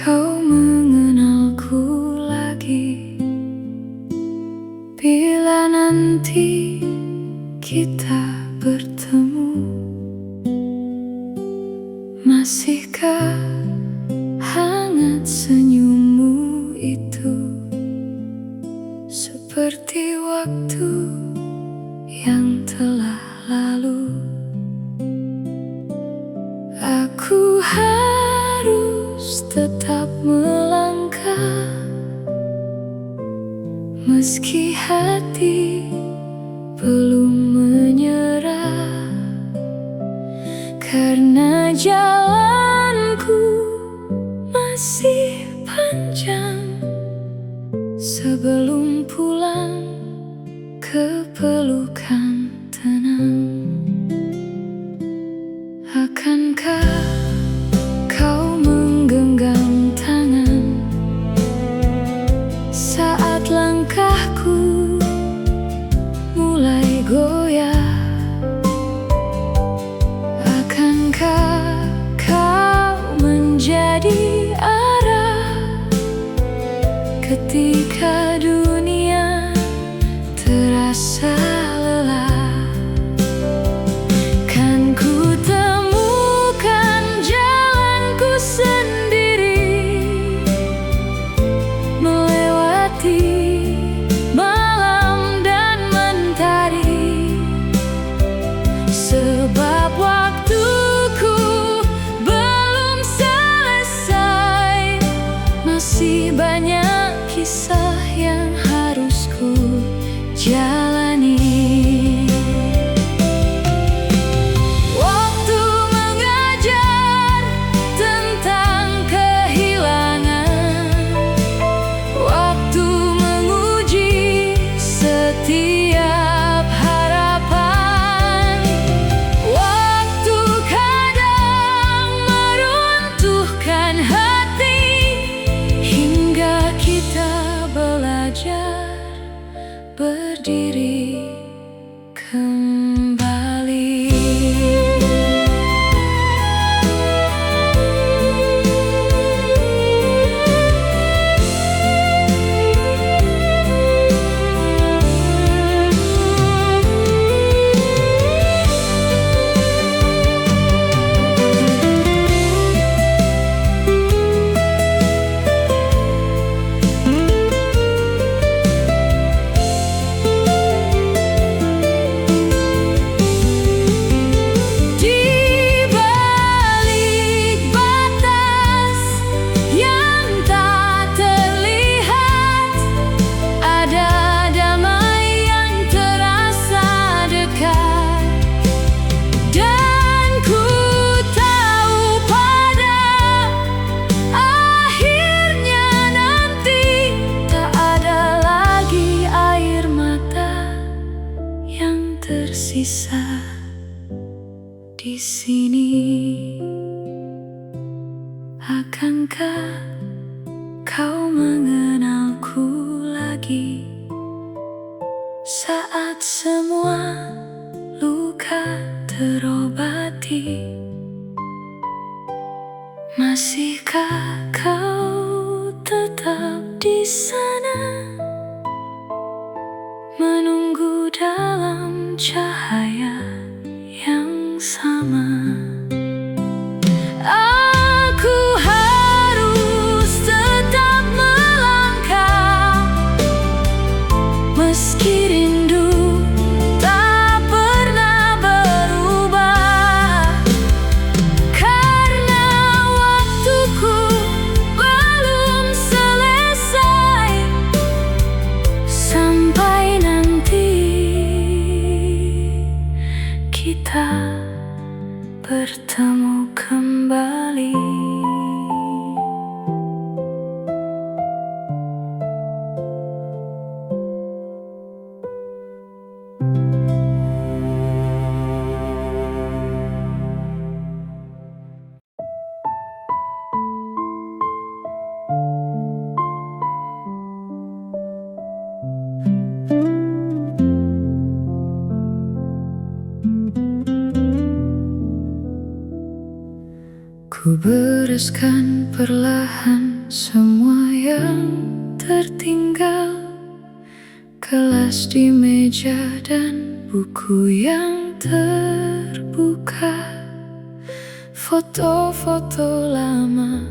kau mengenalku lagi. Bila nanti kita bertemu, masihkah hangat senyummu itu, seperti waktu yang telah lalu? Aku harus tetap melangkah, meski hati belum menyerah, karena jalanku masih panjang sebelum pulang ke pelukan tenang. Akankah kau menggenggam tangan saat langkahku mulai goyah? Akankah kau menjadi arah ketika dunia terasa lelah? Kan ku temukan jalanku sendiri, melewati malam dan mentari, sebab waktuku belum selesai. Masih banyak kisah yang harus ku jalani. Waktu mengajar tentang kehilangan, waktu menguji setiap harapan, waktu kadang meruntuhkan hati, hingga kita belajar berdiri kembali. Tersisa di sini. Akankah kau mengenalku lagi saat semua luka terobati? Masihkah kau tetap di sana, menunggu dalam cahaya yang sama? Aku harus tetap melangkah, meski rindu tak pernah berubah, karena waktuku belum selesai. Sampai nanti kita bertemu kembali. Ku bereskan perlahan semua yang tertinggal, kelas di meja dan buku yang terbuka, foto-foto lama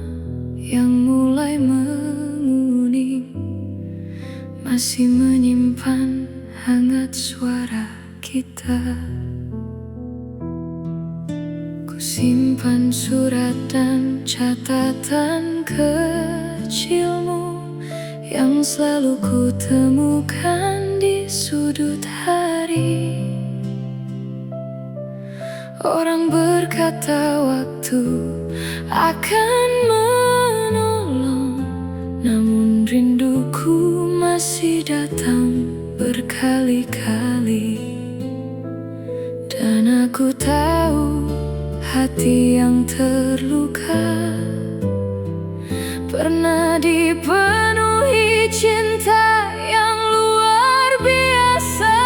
yang mulai menguning, masih menyimpan hangat suara kita. Simpan surat dan catatan kecilmu yang selalu ku temukan di sudut hari. Orang berkata waktu akan menolong, namun rinduku masih datang berkali-kali. Dan aku tahu hati yang terluka pernah dipenuhi cinta yang luar biasa.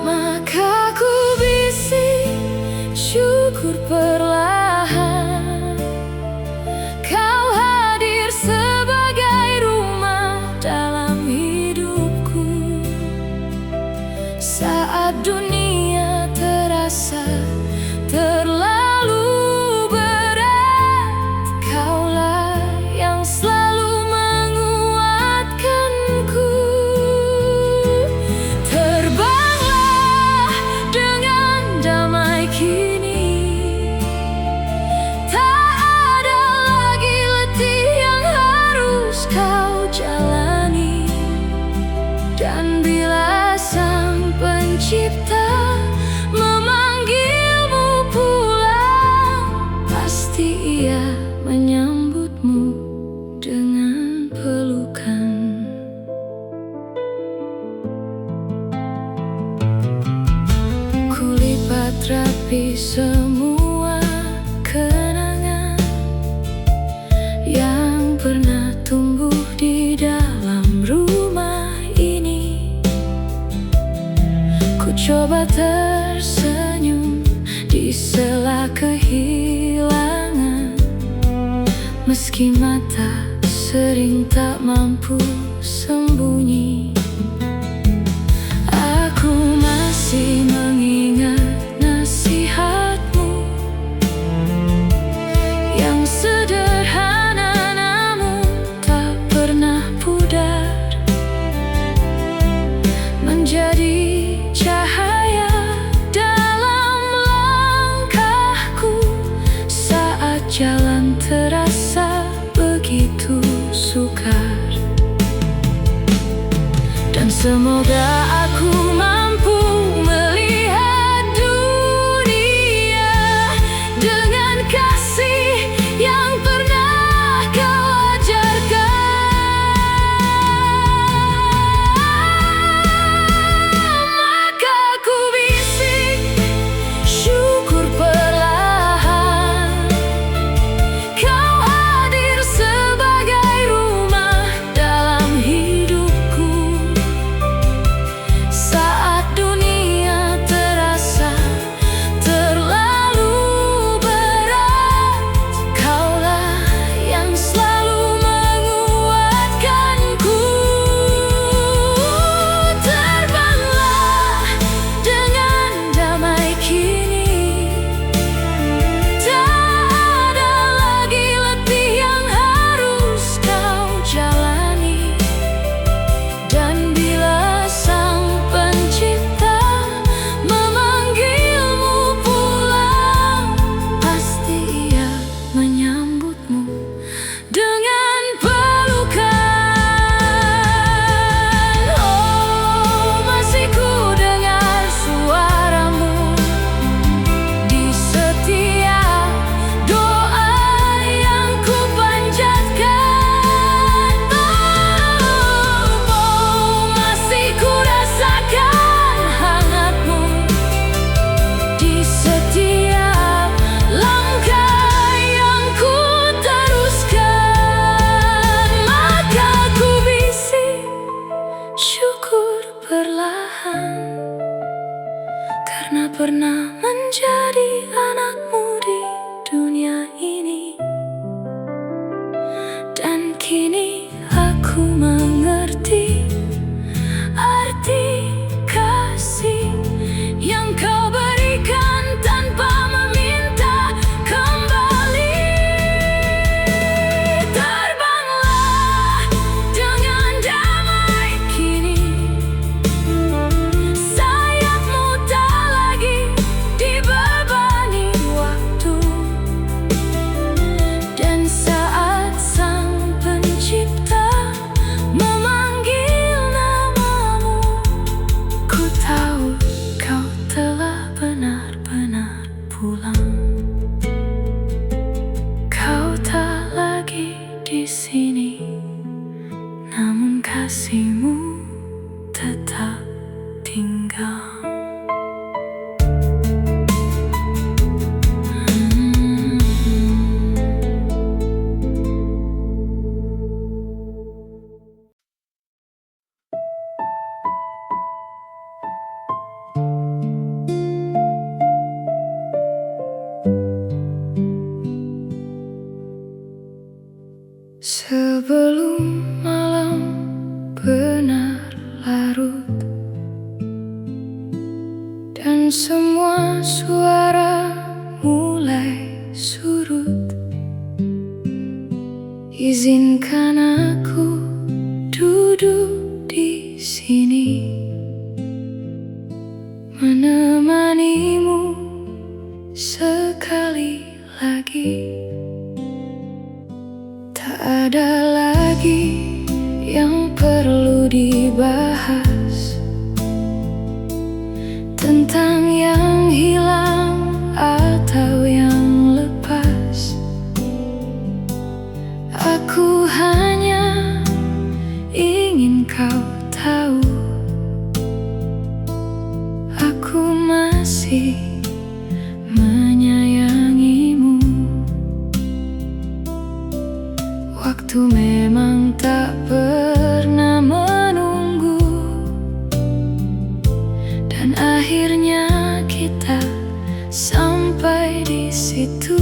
Maka ku bisik syukur perlahan, kau hadir sebagai rumah dalam hidupku. Saat dunia terasa terlalu berat, kaulah yang selalu menguatkanku. Terbanglah dengan damai kini, tak ada lagi letih yang harus kau jalani. Dan bila Sang Pencipta memanggilmu pulang, pasti Ia menyambutmu dengan pelukan. Kulipat rapi semua kenangan yang pernah tumbuh di dalam rumah ini. Ku coba tersenyum di sela kehilangan, meski mata sering tak mampu sembunyi. Aku masih mengingat nasihatmu yang sederhana namun tak pernah pudar, menjadi cahaya dalam langkahku saat jalan terasa begitu sukar. Dan semoga aku mampu melihat dunia dengan kasih yang pernah kau ajarkan. Maka ku bisik syukur perlahan, kau hadir sebagai rumah dalam hidupku. Izinkan aku duduk di sini, menemanimu sekali lagi. Tak ada lagi yang perlu dibahas tentang yang hilang atau yang lepas. Aku hanya ingin kau tahu, aku masih menyayangimu. Waktu memang tak pernah menunggu, dan akhirnya kita sampai di situ.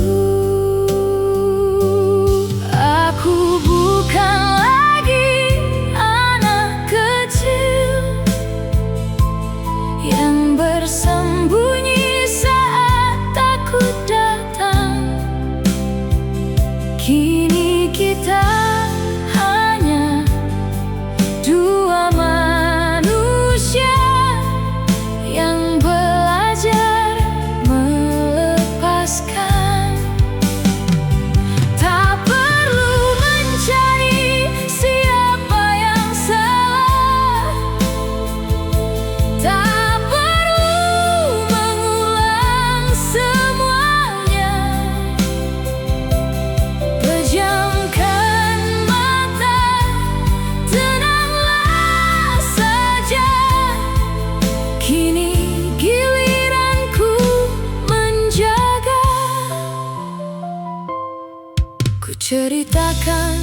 Aku bukan lagi anak kecil yang bersembunyi saat takut datang. Kini kita hanya dua manusia yang belajar melepaskan. Tak perlu mencari siapa yang salah, tak perlu mengulang semuanya. Pejamkan mata, tenanglah saja. Kini giliranku menjaga. Ku ceritakan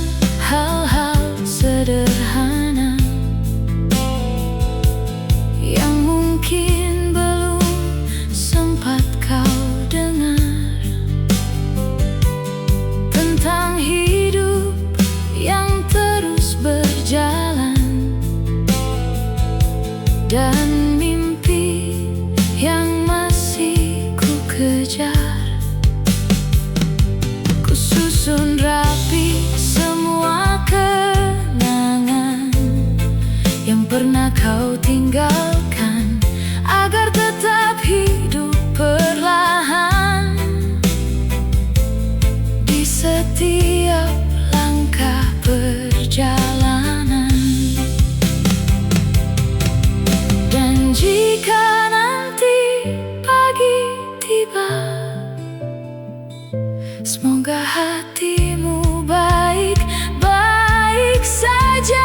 hal-hal sederhana yang mungkin belum sempat kau dengar, tentang hidup yang terus berjalan dan mimpi yang masih ku kejar. Ku susun rapi semua kenangan yang pernah kau tinggalkan, agar tetap hidup perlahan di setiap langkah perjalanan. Dan jika nanti pagi tiba, semoga hatimu baik-baik saja.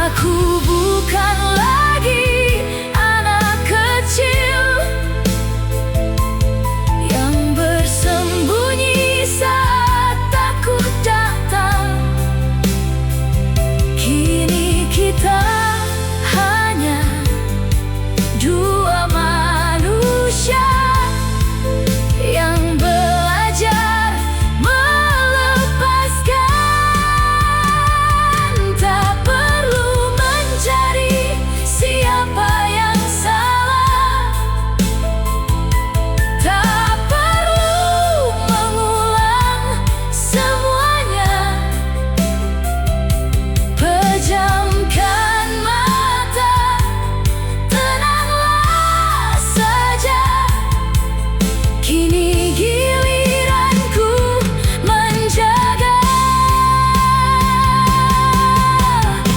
Aku bukan lagi anak kecil yang bersembunyi saat takut datang. Kini kita hanya dua manusia yang belajar melepaskan. Tak perlu mencari siapa yang salah, tak perlu mengulang semuanya. Pejamkan mata, tenanglah saja. Kini giliranku menjaga.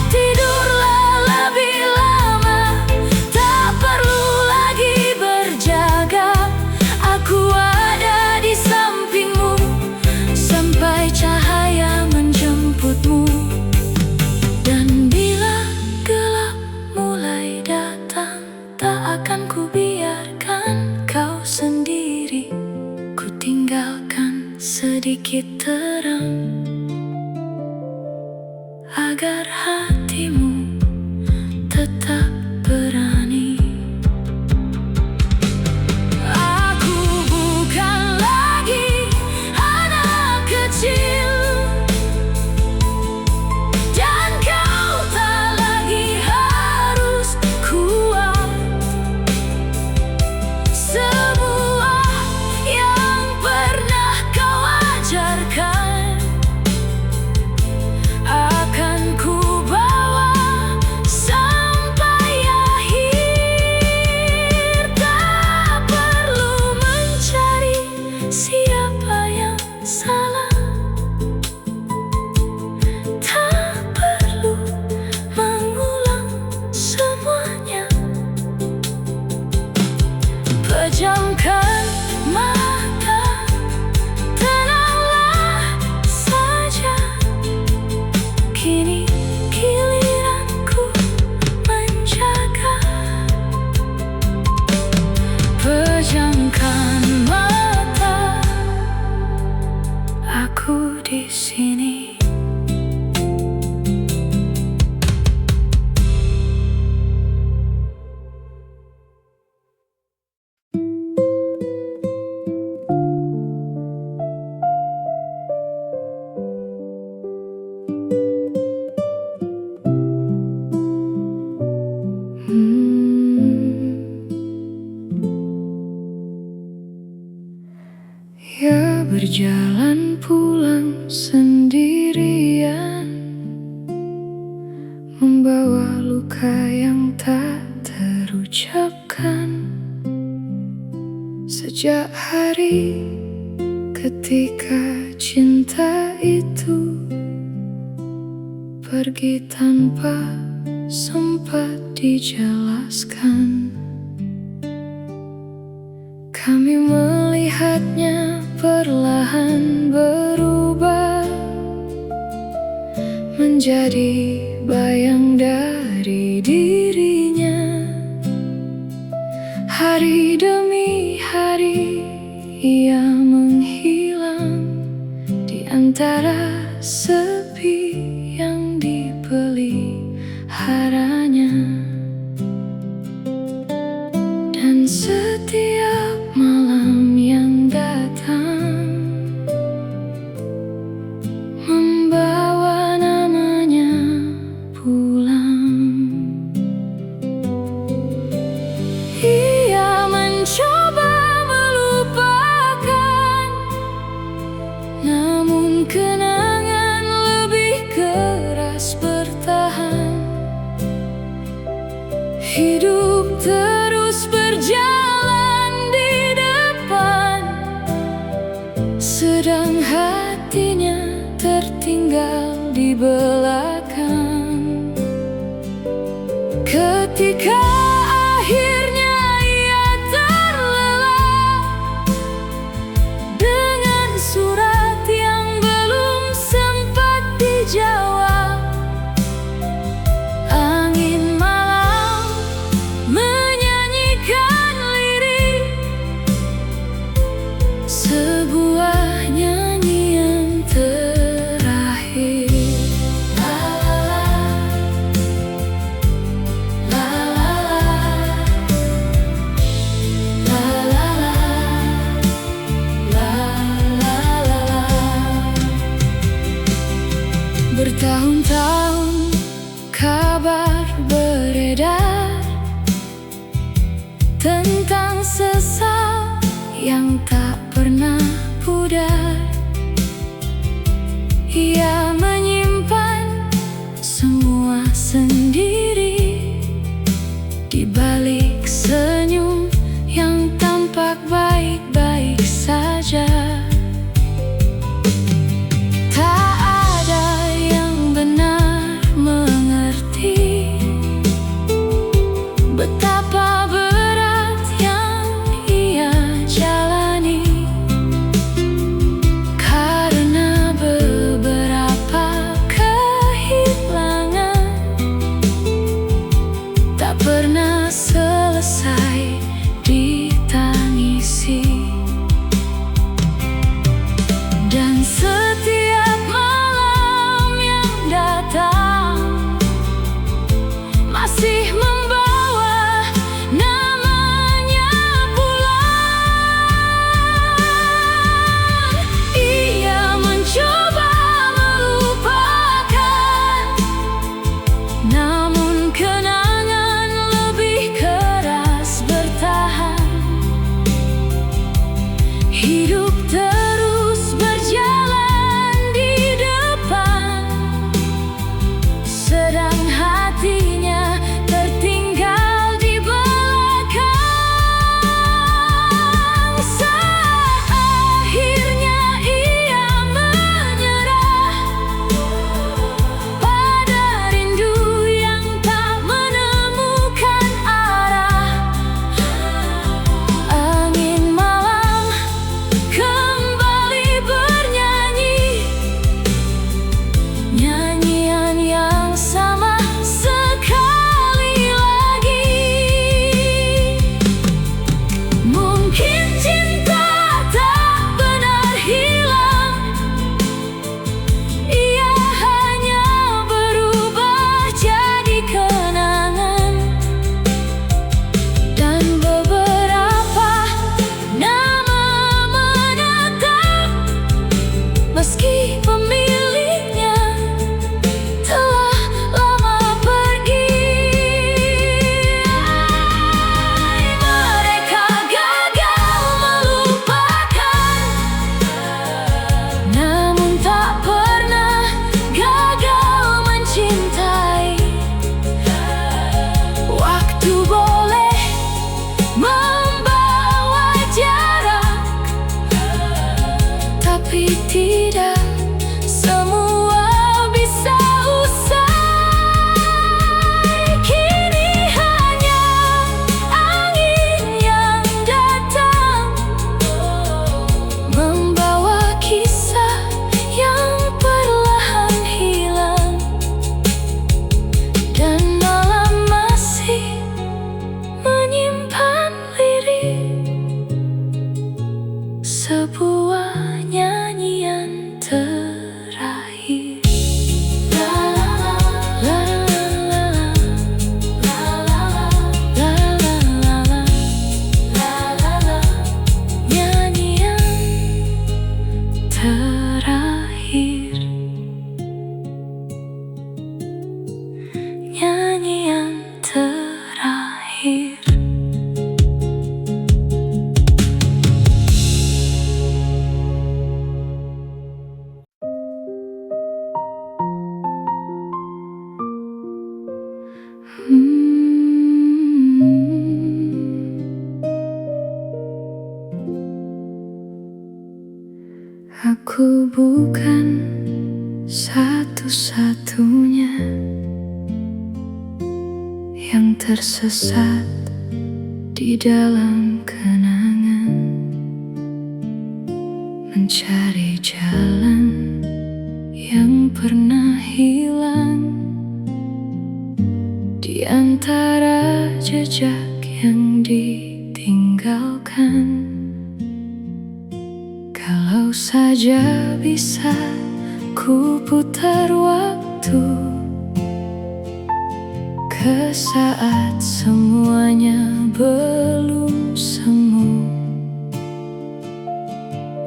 Tidurlah lebih lama, tak perlu lagi berjaga. Aku ada di sampingmu sampai cahaya menjemputmu. Dan bila gelap mulai datang, tak akan ku biarkan kau sendiri. Ku tinggalkan sedikit terang agar hatimu tetap berani. Aku bukan lagi anak kecil, dan kau tak lagi harus kuat. Semua yang pernah kau ajarkan pejamkan mata, tenanglah saja. Kini giliranku menjaga. Pejamkan mata, aku di sini. Ya, berjalan pulang sendirian, membawa luka yang tak terucapkan. Sejak hari ketika cinta itu pergi tanpa sempat dijelaskan, kami melihatnya perlahan berubah menjadi bayang dari dirinya. Hari demi hari ia menghilang di antara sepi yang dipeliharanya. Dan setiap malam yang datang membawa namanya pulang. Ia mencoba melupakan, namun kenangan lebih keras bertahan. Hidup terus berjalan di depan, sedang hatinya tertinggal di belakang. Ketika akhirnya ia terlelap dengan surat yang belum sempat dijawab, angin malam menyanyikan lirik, sebuah nyanyian terakhir. La la la, la la la, la la la, la la la. Bertahun-tahun kabar beredar tentang sesal yang tak pernah pudar. Ia menyimpan semua sendiri di balik senyum yang tampak baik-baik saja. Tak ada yang benar mengerti betapa berat yang ia jalani. Aku bukan satu-satunya yang tersesat di dalam kenangan, mencari jalan yang pernah hilang di antara jejak yang ditinggalkan. Kalau saja bisa ku putar waktu ke saat semuanya belum semu,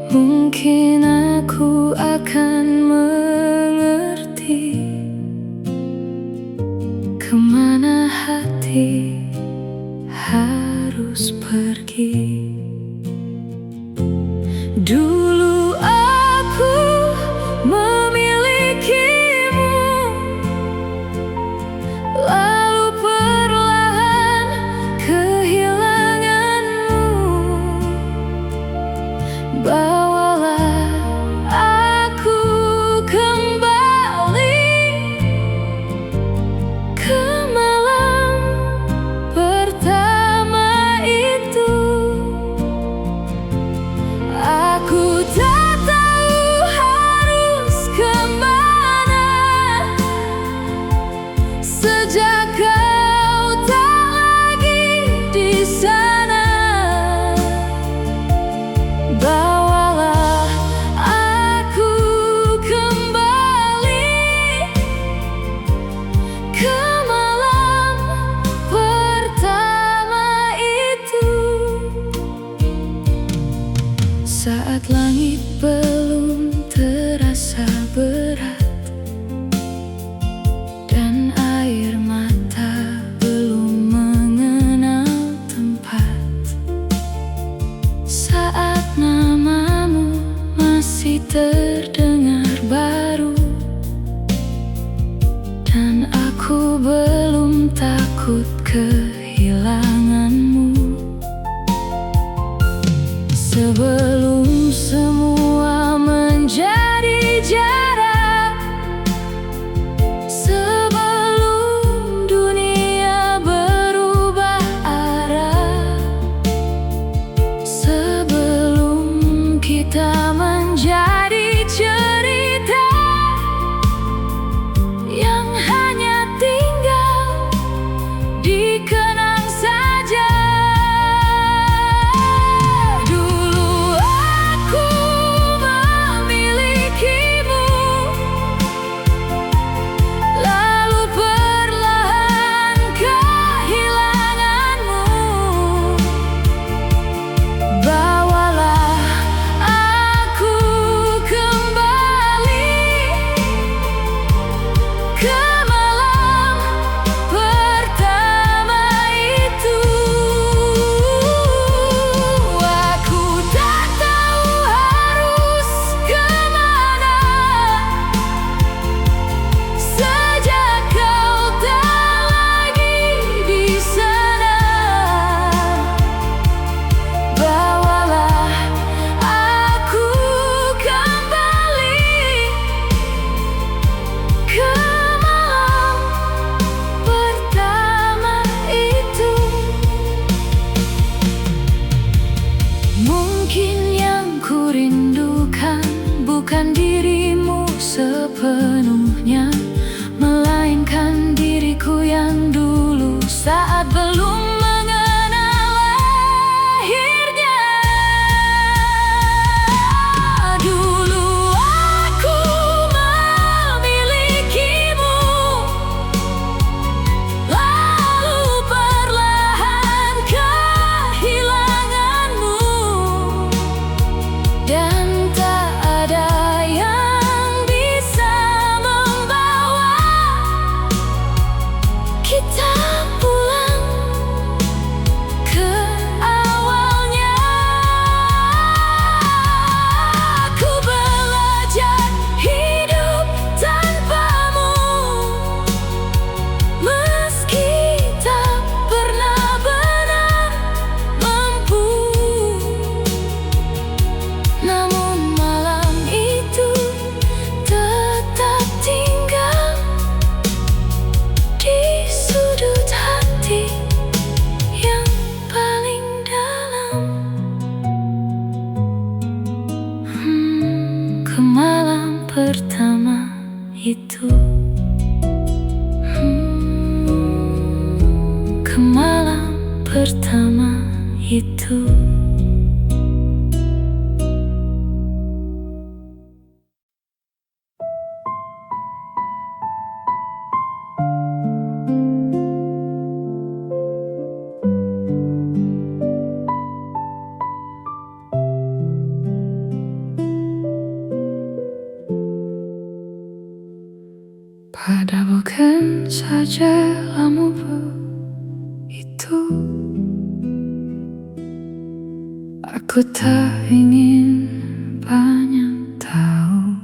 mungkin aku akan mengerti kemana hati harus pergi. Dulu aku memilikimu, lalu perlahan kehilanganmu. Bawalah aku kembali ke malam pertama itu. Aku tak tahu harus kemana sejak kau tak lagi di sana. Bawalah aku kembali ke malam pertama itu, saat langit belum terasa berat dan air mata belum mengenal tempat, saat namamu masih terdengar baru dan aku belum takut kehilanganmu. Sebelum semua menjadi jarak, sebelum dunia berubah arah, sebelum kita menjadi cerita yang hanya tinggal dikenang saja. Bukan dirimu sepenuhnya, melainkan diriku yang dulu saat belum mengenal akhirnya. Dulu aku memilikimu, lalu perlahan kehilanganmu, dan tak ada yang bisa membawa kita pulang pertama itu. Ke malam pertama itu. Pada bukan saja lama itu, aku tak ingin banyak tahu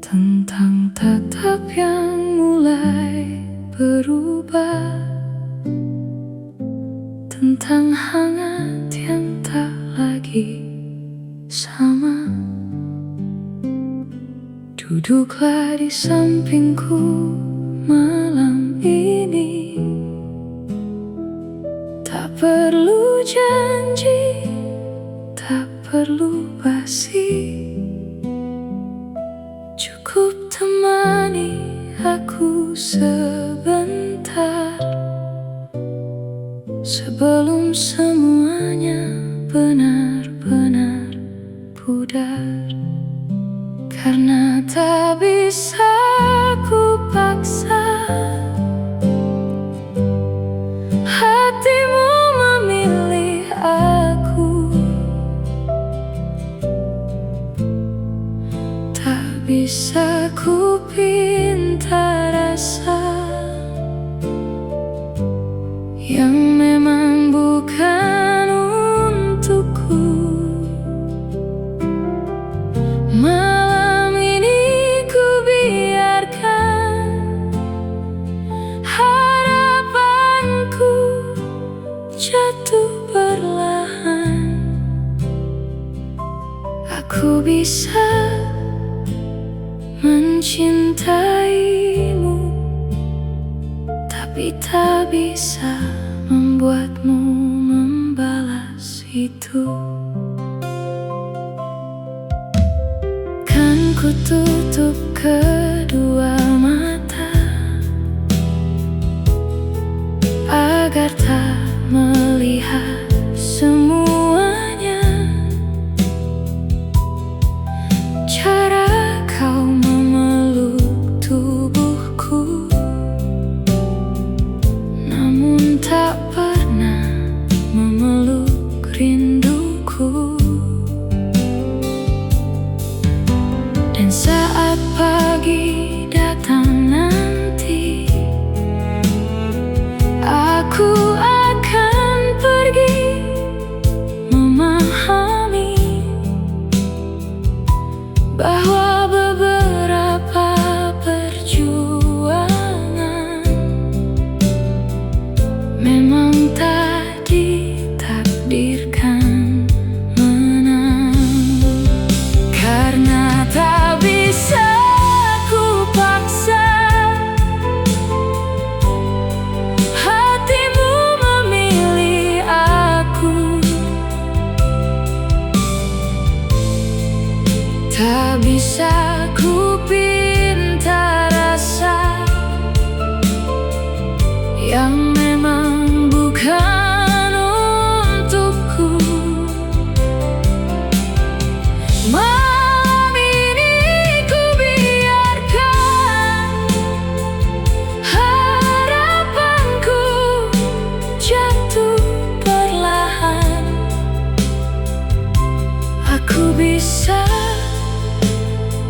tentang tatap yang mulai berubah, tentang hangat yang tak lagi sama. Duduklah di sampingku malam ini. Tak perlu janji, tak perlu basi. Cukup temani aku sebentar, sebelum semuanya benar-benar pudar. Karena tak bisa ku paksa hatimu memilih aku. Tak bisa ku pinta rasa yang memang bukan untukku. Jatuh perlahan, aku bisa mencintaimu, tapi tak bisa membuatmu membalas itu. Kan ku tutup kedua mata agar tak melihat semuanya. Cara kau memeluk tubuhku, namun tak pernah memeluk rinduku. Dan saat pagi datang nanti, aku bahwa beberapa perjuangan memang tak ditakdirkan menang. Karena tak bisa ku paksa hatimu memilih aku. Tak bisa ku pinta rasa yang memang bukan untukku. Malam ini ku biarkan harapanku jatuh perlahan. Aku bisa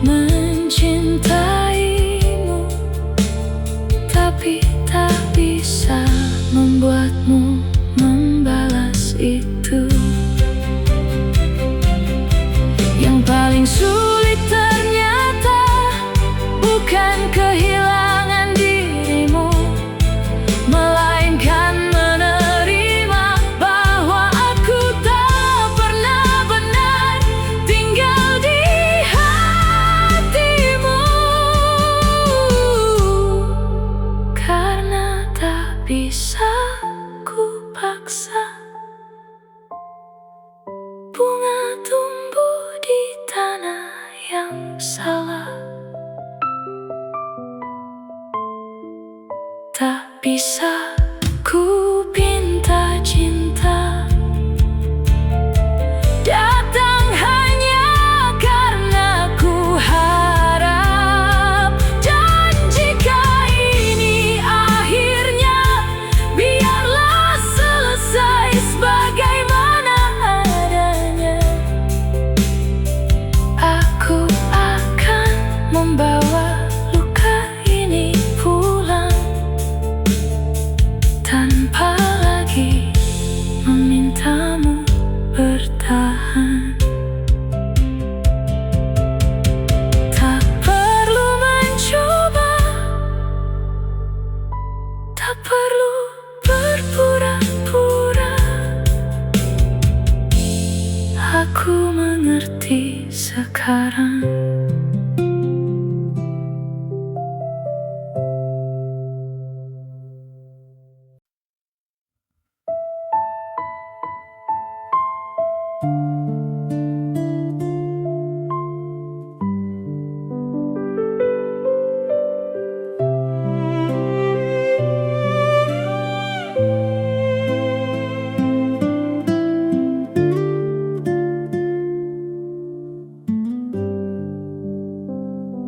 mencintaimu, tapi tak bisa membuatmu membalas itu. Yang paling sulit ternyata bukan kehilangan dirimu, melainkan menerima bahwa aku tak pernah benar tinggal di hatimu. Karena tak bisa ku paksa bunga tumbuh di tanah. salah. Tak bisa ku pinta cinta datang hanya karena ku harap. Dan jika ini akhirnya, biarlah selesai sebagaimana adanya. Aku akan membawa luka ini pulang tanpa lagi memintamu bertahan. Tak perlu mencoba, tak perlu berpura-pura. Aku mengerti sekarang.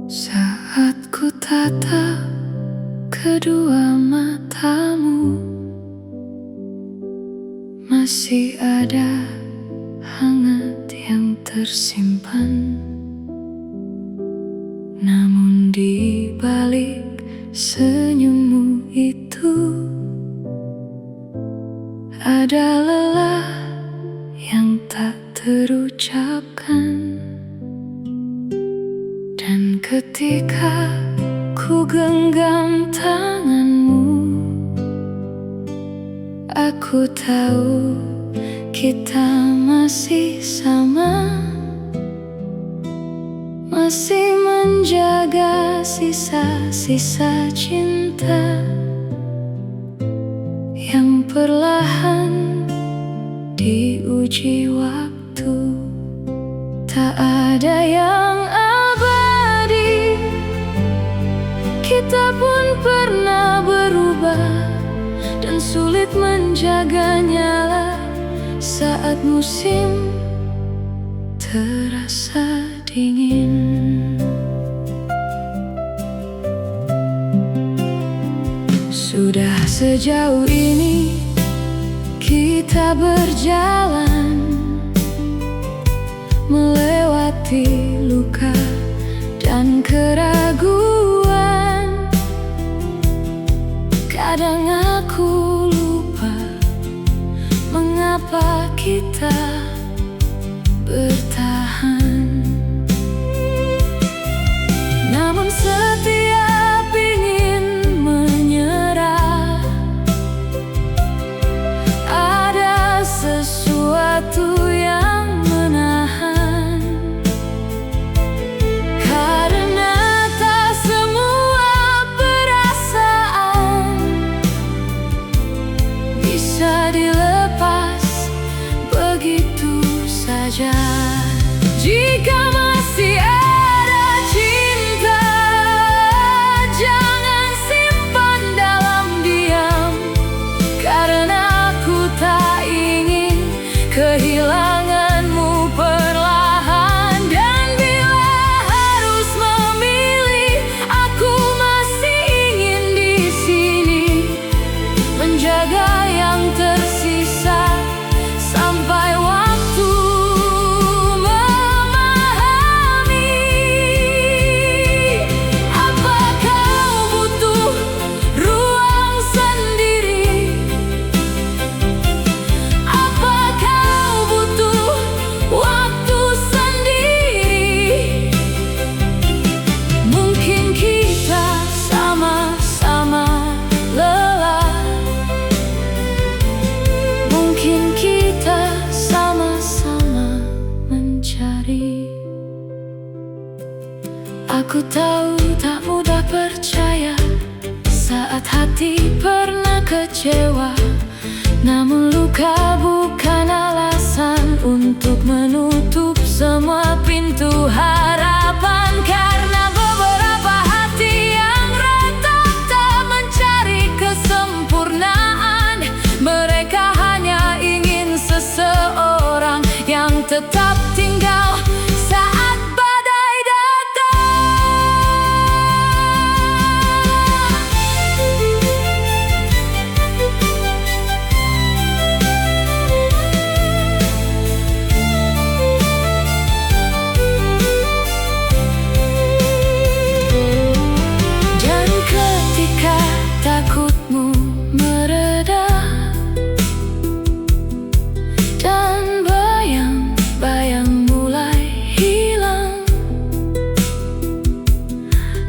Saat ku tatap kedua matamu, masih ada hangat yang tersimpan. Namun di balik senyummu itu ada lelah yang tak terucapkan. Dan ketika ku genggam tanganmu, aku tahu kita masih sama, masih menjaga sisa-sisa cinta yang perlahan diuji waktu. Tak ada yang abadi, kita pun pernah berubah, dan sulit menjaganya saat musim terasa dingin. Sudah sejauh ini kita berjalan, melewati luka dan keraguan. Kadang aku lupa mengapa kita bertahan. Namun setiap ingin menyerah, ada sesuatu yang menahan. Karena tak semua perasaan bisa dilepas begitu saja. Jika masih ada cinta, jangan simpan dalam diam, karena aku tak ingin kehilanganmu perlahan. Dan bila harus memilih, aku masih ingin di sini menjaga yang tersisa sampai waktu memahami. Apa kau butuh ruang sendiri? Apa kau butuh waktu sendiri? Mungkin kita sama-sama lelah, mungkin kita sama-sama mencari. Aku tahu tak mudah percaya saat hati pernah kecewa, namun luka bukan alasan untuk menutup semua pintu harapan. tetap tinggal saat badai datang. Dan ketika takutmu mereda dan bayang-bayang mulai hilang,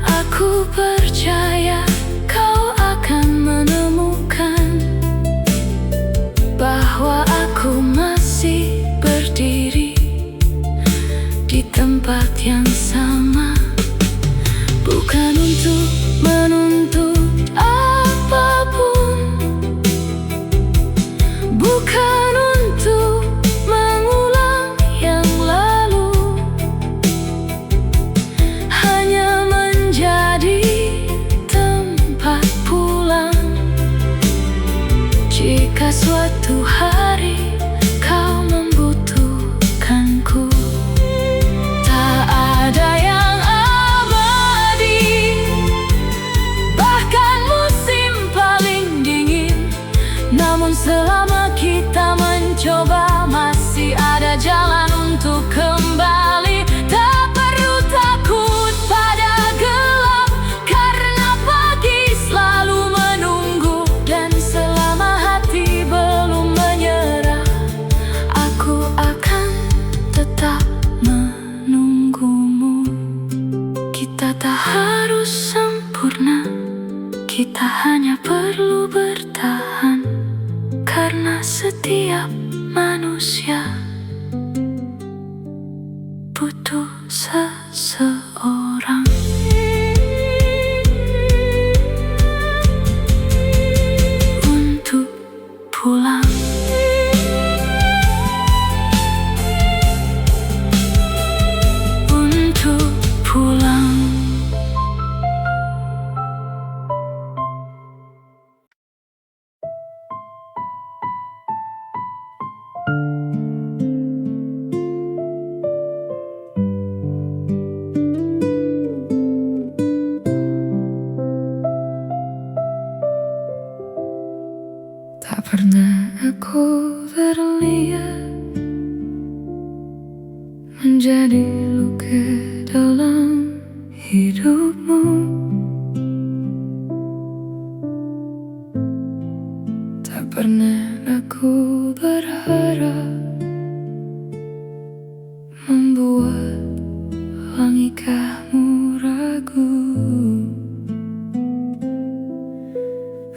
aku percaya kau akan menemukan bahwa aku masih berdiri di tempat yang sama. Bukan untuk menuntut apapun, bukan untuk mengulang yang lalu, hanya menjadi tempat pulang. Jika suatu hari kau membutuhkanku, tak ada yang abadi, bahkan musim paling dingin. Namun selama kita mencoba, masih ada jalan untuk kembali. Tak perlu takut pada gelap, karena pagi selalu menunggu. Dan selama hati belum menyerah, aku akan tetap menunggumu. Kita tak harus sempurna, kita hanya perlu bertahan, karena setiap manusia butuh seseorang untuk pulang. Untuk pulang. Tak pernah aku berniat menjadi luka dalam hidupmu. Tak pernah aku berharap membuat langit kamu ragu.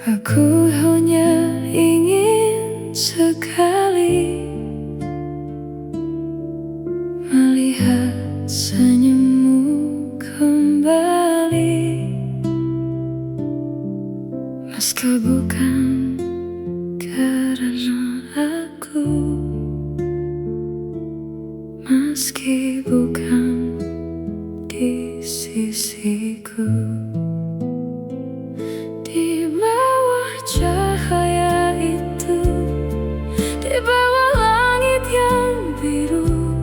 Aku hanya ingin sekali melihat senyummu kembali, meski bukan karena aku, meski bukan di sisiku. Di bawah cahaya itu, di bawah langit yang biru,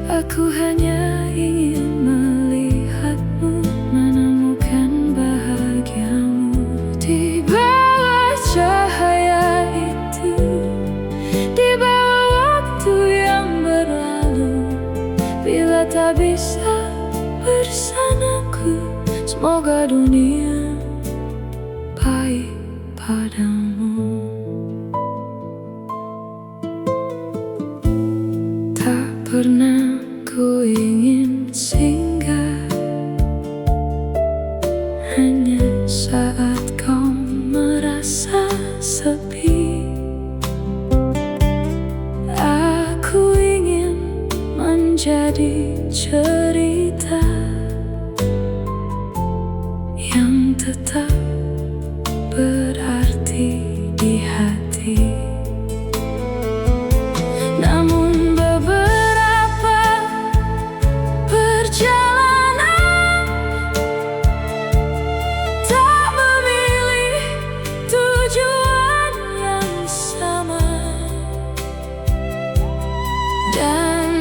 aku hanya ingin melihatmu, menemukan bahagiamu. Di bawah cahaya itu, di bawah waktu yang berlalu, bila tak bisa bersamaku, semoga dunia baik padamu. Tak pernah ku ingin singgah hanya saat kau merasa sepi. Aku ingin menjadi cerita yang tetap berarti di hati. Namun beberapa perjalanan tak memilih tujuan yang sama, dan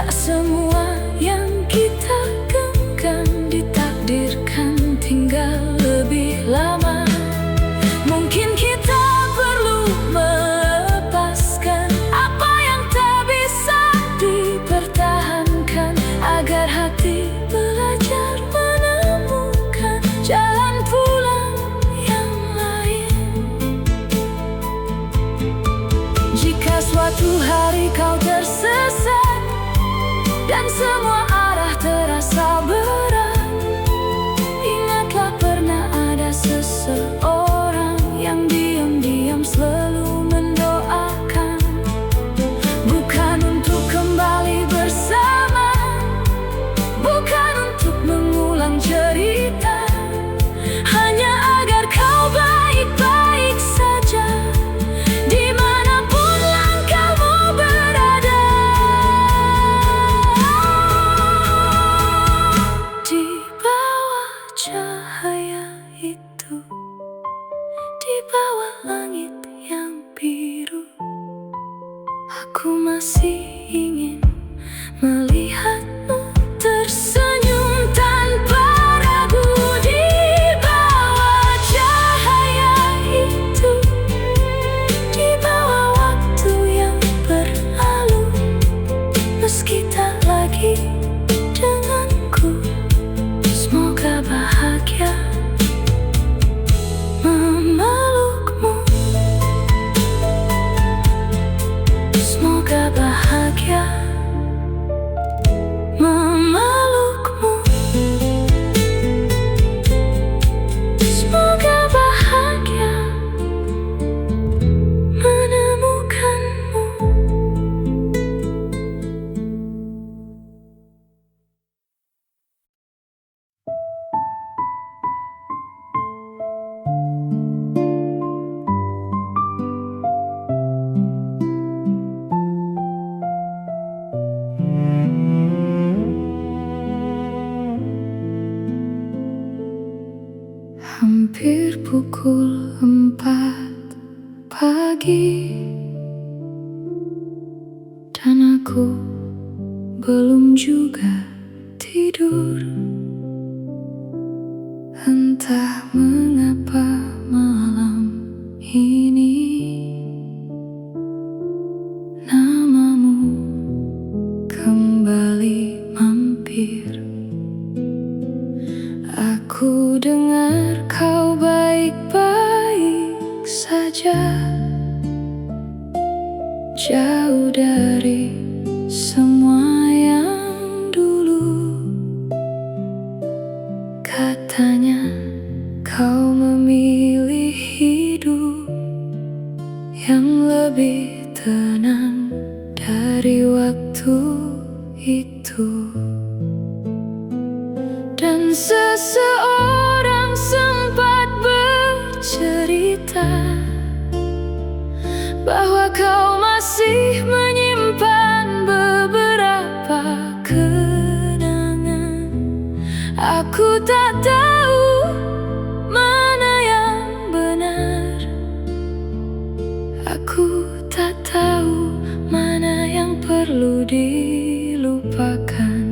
Tak semua yang kita genggam ditakdirkan tinggal lebih lama. Mungkin kita perlu melepaskan apa yang tak bisa dipertahankan, agar hati belajar menemukan jalan pulang yang lain. Jika suatu hari kau tersesat dan semua arah terasa berat, ingatlah pernah ada seseorang yang diam-diam selalu mendoakan. Bukan untuk kembali bersama, bukan untuk mengulang cerita, hanya agar kau baik-baik saja dimanapun langkahmu berada. Di bawah cahaya itu, di bawah langit yang biru, aku masih ingin melihatmu tersenyum tanpa ragu. Di bawah cahaya itu, di bawah waktu yang berlalu, meski tak lagi denganku, semoga bahagia memelukmu. Semoga bahagia memelukmu. Semoga bahagia menemukanmu. Hampir pukul 4 pagi dan aku belum juga tidur. Entah mengapa malam ini namamu kembali mampir. Aku dengar kau baik-baik saja, jauh dari semua yang dulu. Katanya kau memilih hidup yang lebih tenang dari waktu itu. Dan seseorang sempat bercerita bahwa kau masih menyimpan beberapa kenangan. Aku tak tahu mana yang benar, aku tak tahu mana yang perlu dilupakan.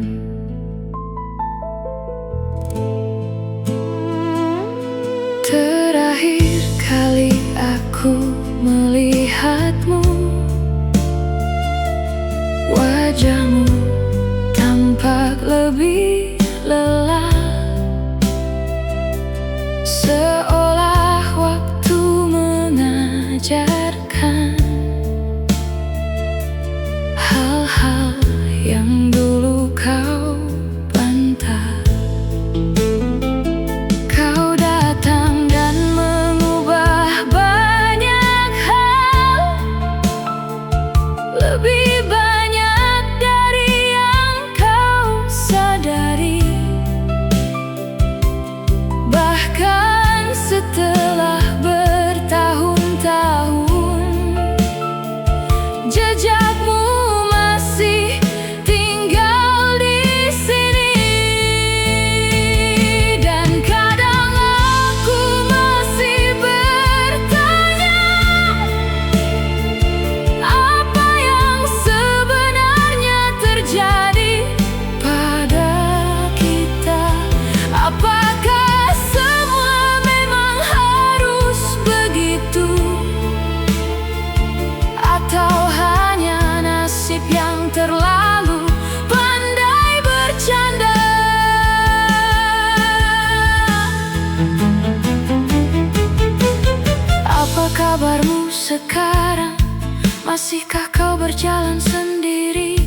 Terakhir kali aku melihatmu, wajahmu tampak lebih lelah, seolah waktu mengajarkan hal-hal yang dulu kau bantah. Kau datang dan mengubah banyak hal, lebih banyak dari yang kau sadari. Bahkan setelah bertahun-tahun, jejakmu masih tinggal sekarang? Masihkah kau berjalan sendiri?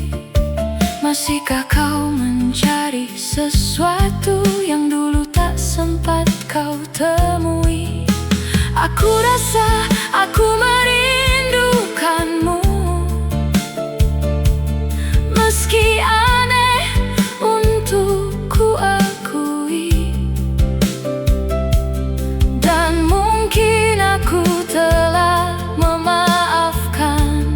Masihkah kau mencari sesuatu yang dulu tak sempat kau temui? Aku rasa aku merindukanmu, meski aneh untuk ku akui. Dan mungkin aku telah memaafkan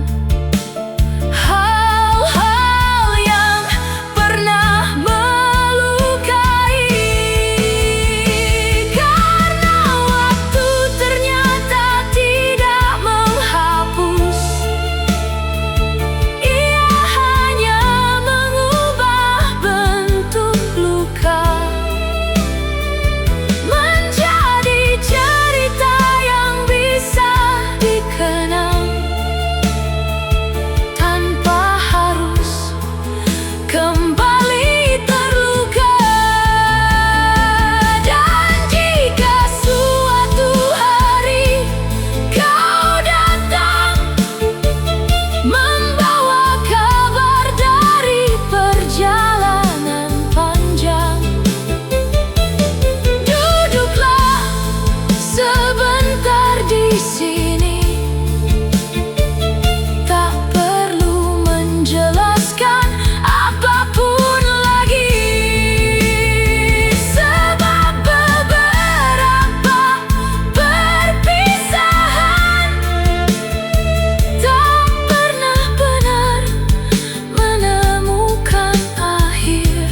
hal-hal yang pernah melukai, karena waktu ternyata tidak menghapus. Ia hanya mengubah bentuk luka menjadi cerita yang bisa dikenang tanpa harus kembali terluka. Dan jika suatu hari kau datang membawa kabar dari perjalanan panjang, duduklah sebentar di sini. Tak perlu menjelaskan apapun lagi, sebab beberapa perpisahan tak pernah benar menemukan akhir.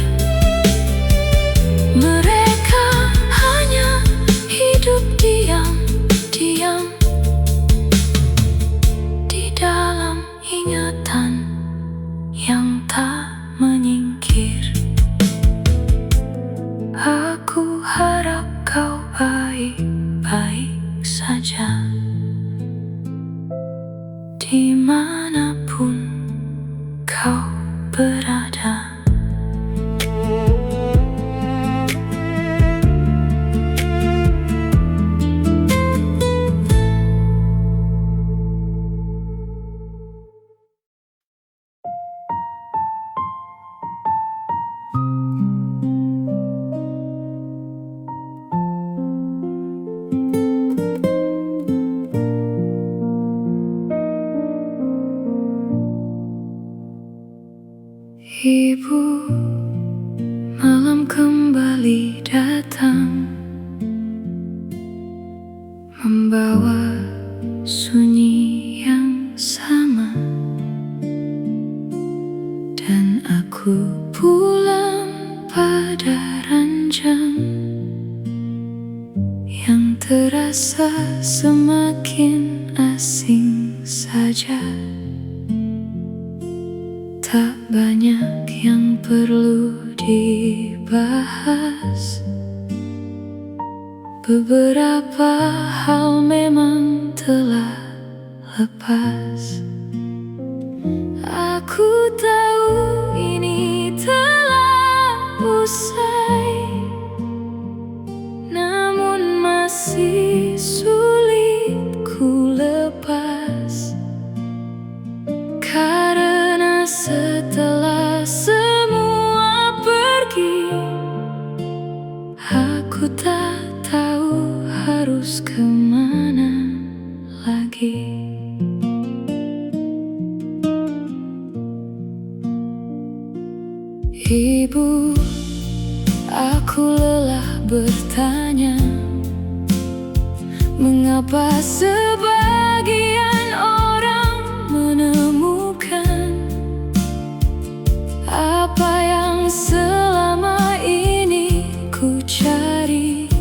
Mereka hanya hidup diam-diam di dalam ingatan yang tak menyingkir. Aku harap kau baik-baik saja, dimanapun kau berada. Ibu, malam kembali datang, membawa sunyi yang sama, dan aku pulang pada ranjang yang terasa semakin asing saja. Tak banyak yang perlu dibahas, beberapa hal memang telah lepas. Aku tahu ini telah usai, namun masih sulit ku lepas, karena setelah semua pergi, aku tak tahu harus kemana lagi. Ibu, aku lelah bertanya, mengapa sebagian orang menemukan apa yang selama ini ku cari,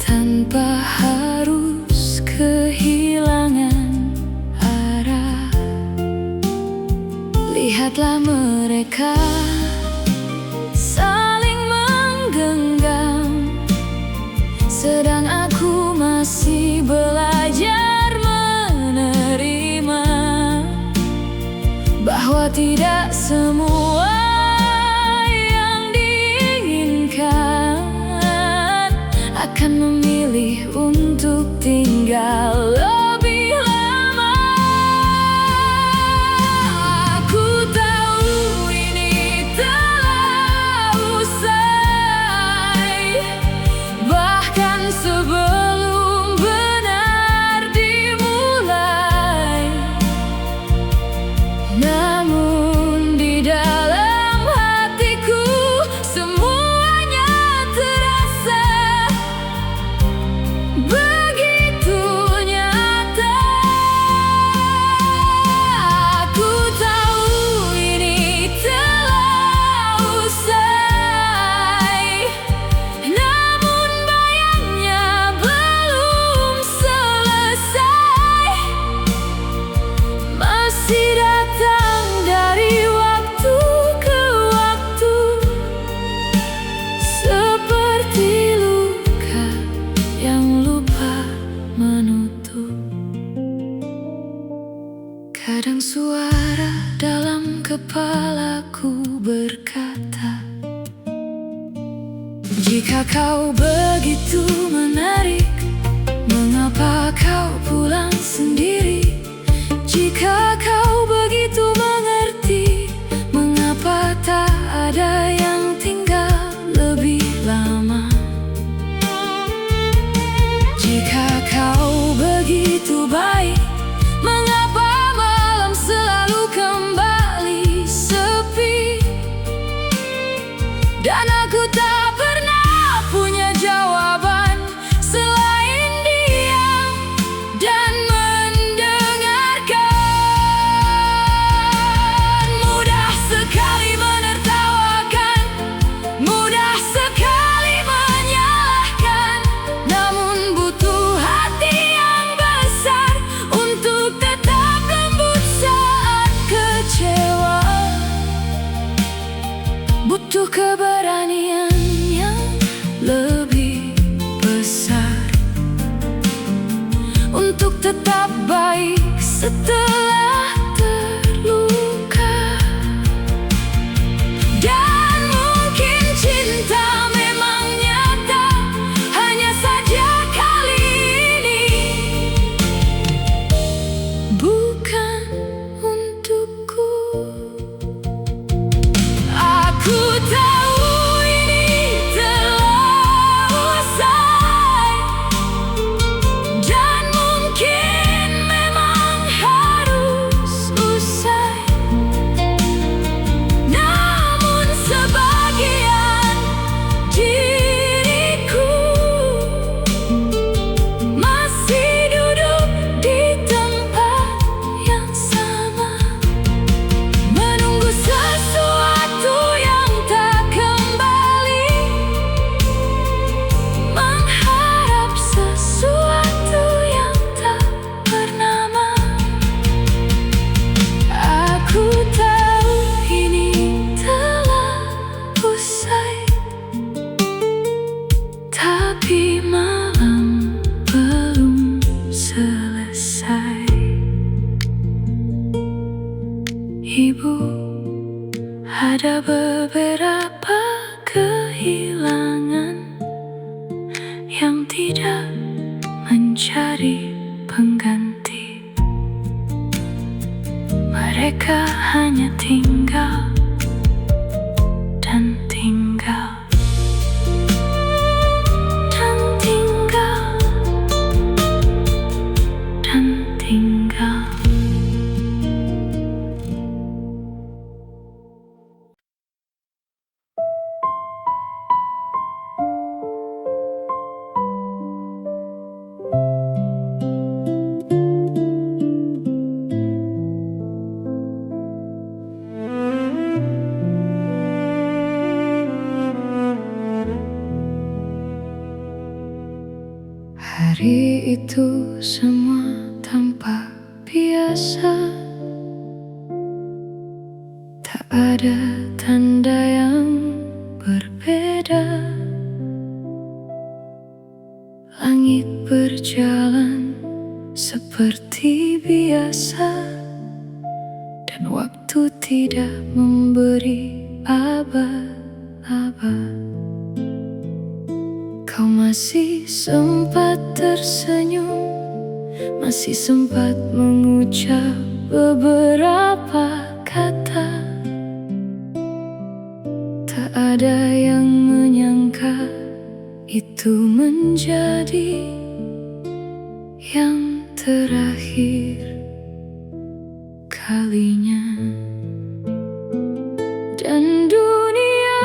tanpa harus kehilangan arah. Lihatlah mereka saling menggenggam, sedang aku masih belajar menerima bahwa tidak semua yang diinginkan akan memilih untuk tinggal lebih kepalaku berkata, jika kau begitu menarik, mengapa kau pulang sendiri? Jika kau begitu mengerti, mengapa tak ada yang tinggal lebih lama? Jika kau begitu baik, mengapa malam selalu kembali sepi? Dan aku tak pernah punya jawaban selain diam dan mendengarkan. Mudah sekali menertawakan, mudah sekali menyalahkan, namun butuh hati yang besar untuk tetap lembut saat kecewa. Butuh keberanian yang lebih besar untuk tetap baik setelah terluka. Dan mungkin cinta memang nyata, hanya saja kali ini bukan untukku. Aku tahu ini telah usai, dan mungkin memang harus usai. Namun sebagian diriku masih duduk di tempat yang sama, menunggu sesuatu yang tak kembali, mengharap sesuatu yang tak bernama. Aku tahu ini telah usai, tapi malam belum selesai. Ibu, ada beberapa kehilangan yang tidak mencari pengganti. Mereka hanya tinggal dan tinggal dan tinggal dan tinggal. Hari itu semua tampak biasa, tak ada tanda yang berbeda. Langit berjalan seperti biasa, dan waktu tidak memberi aba-aba. Kau masih sempat tersenyum, masih sempat mengucap beberapa kata. Tak ada yang menyangka itu menjadi yang terakhir kalinya. Dan dunia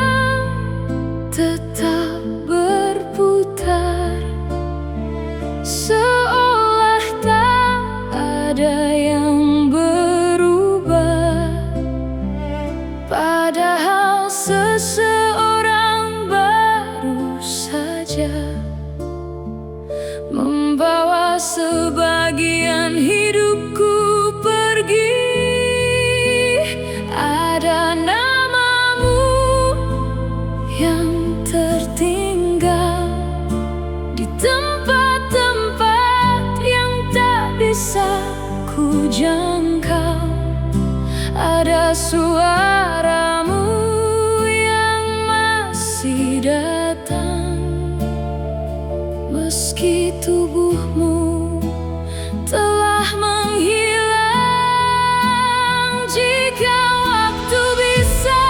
tetap berputar, seolah tak ada yang berubah. Padahal seseorang baru saja membawa sebagian hidupku pergi. Ada namamu yang tertinggal di tempat-tempat yang tak bisa ku jangkau. Ada suaramu yang masih datang, meski tubuhmu telah menghilang. Jika waktu bisa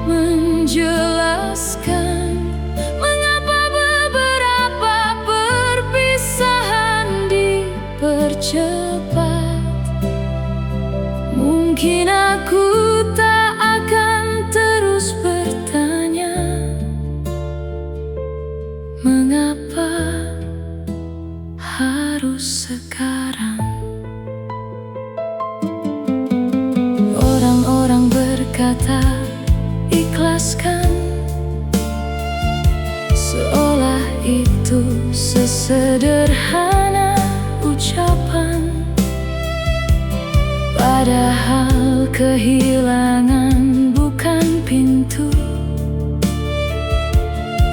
menjelaskan mengapa beberapa perpisahan dipercepat, mungkin aku tak akan terus bertanya mengapa harus sekarang. Orang-orang berkata ikhlaskan, seolah itu sesederhana ucapan. Padahal kehilangan bukan pintu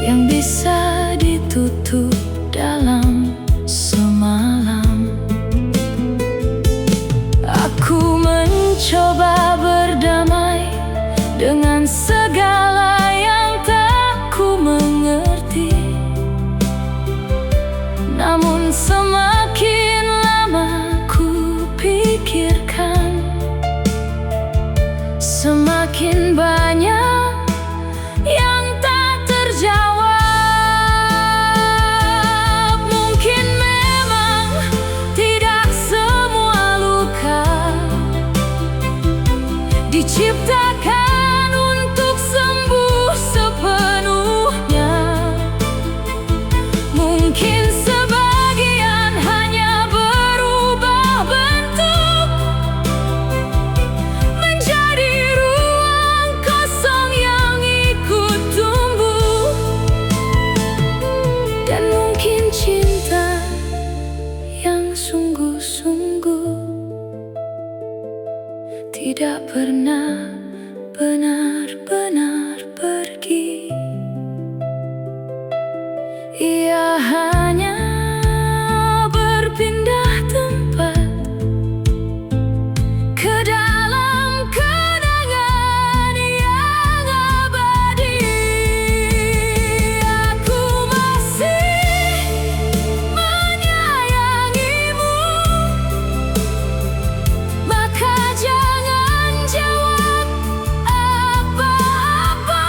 yang bisa ditutup dalam semalam. Aku mencoba berdamai dengan segala yang tak ku mengerti, namun semakin lama ku pikirkan, semakin banyak yang tak terjawab. Mungkin memang tidak semua luka diciptakan untuk sembuh sepenuhnya. Mungkin sebagian hanya berubah bentuk menjadi ruang kosong yang ikut tumbuh. Dan mungkin cinta yang sungguh-sungguh tidak pernah benar-benar pergi. Ia hanya berpindah tempat ke dalam kenangan yang abadi. Aku masih menyayangimu, maka jangan jawab apa-apa.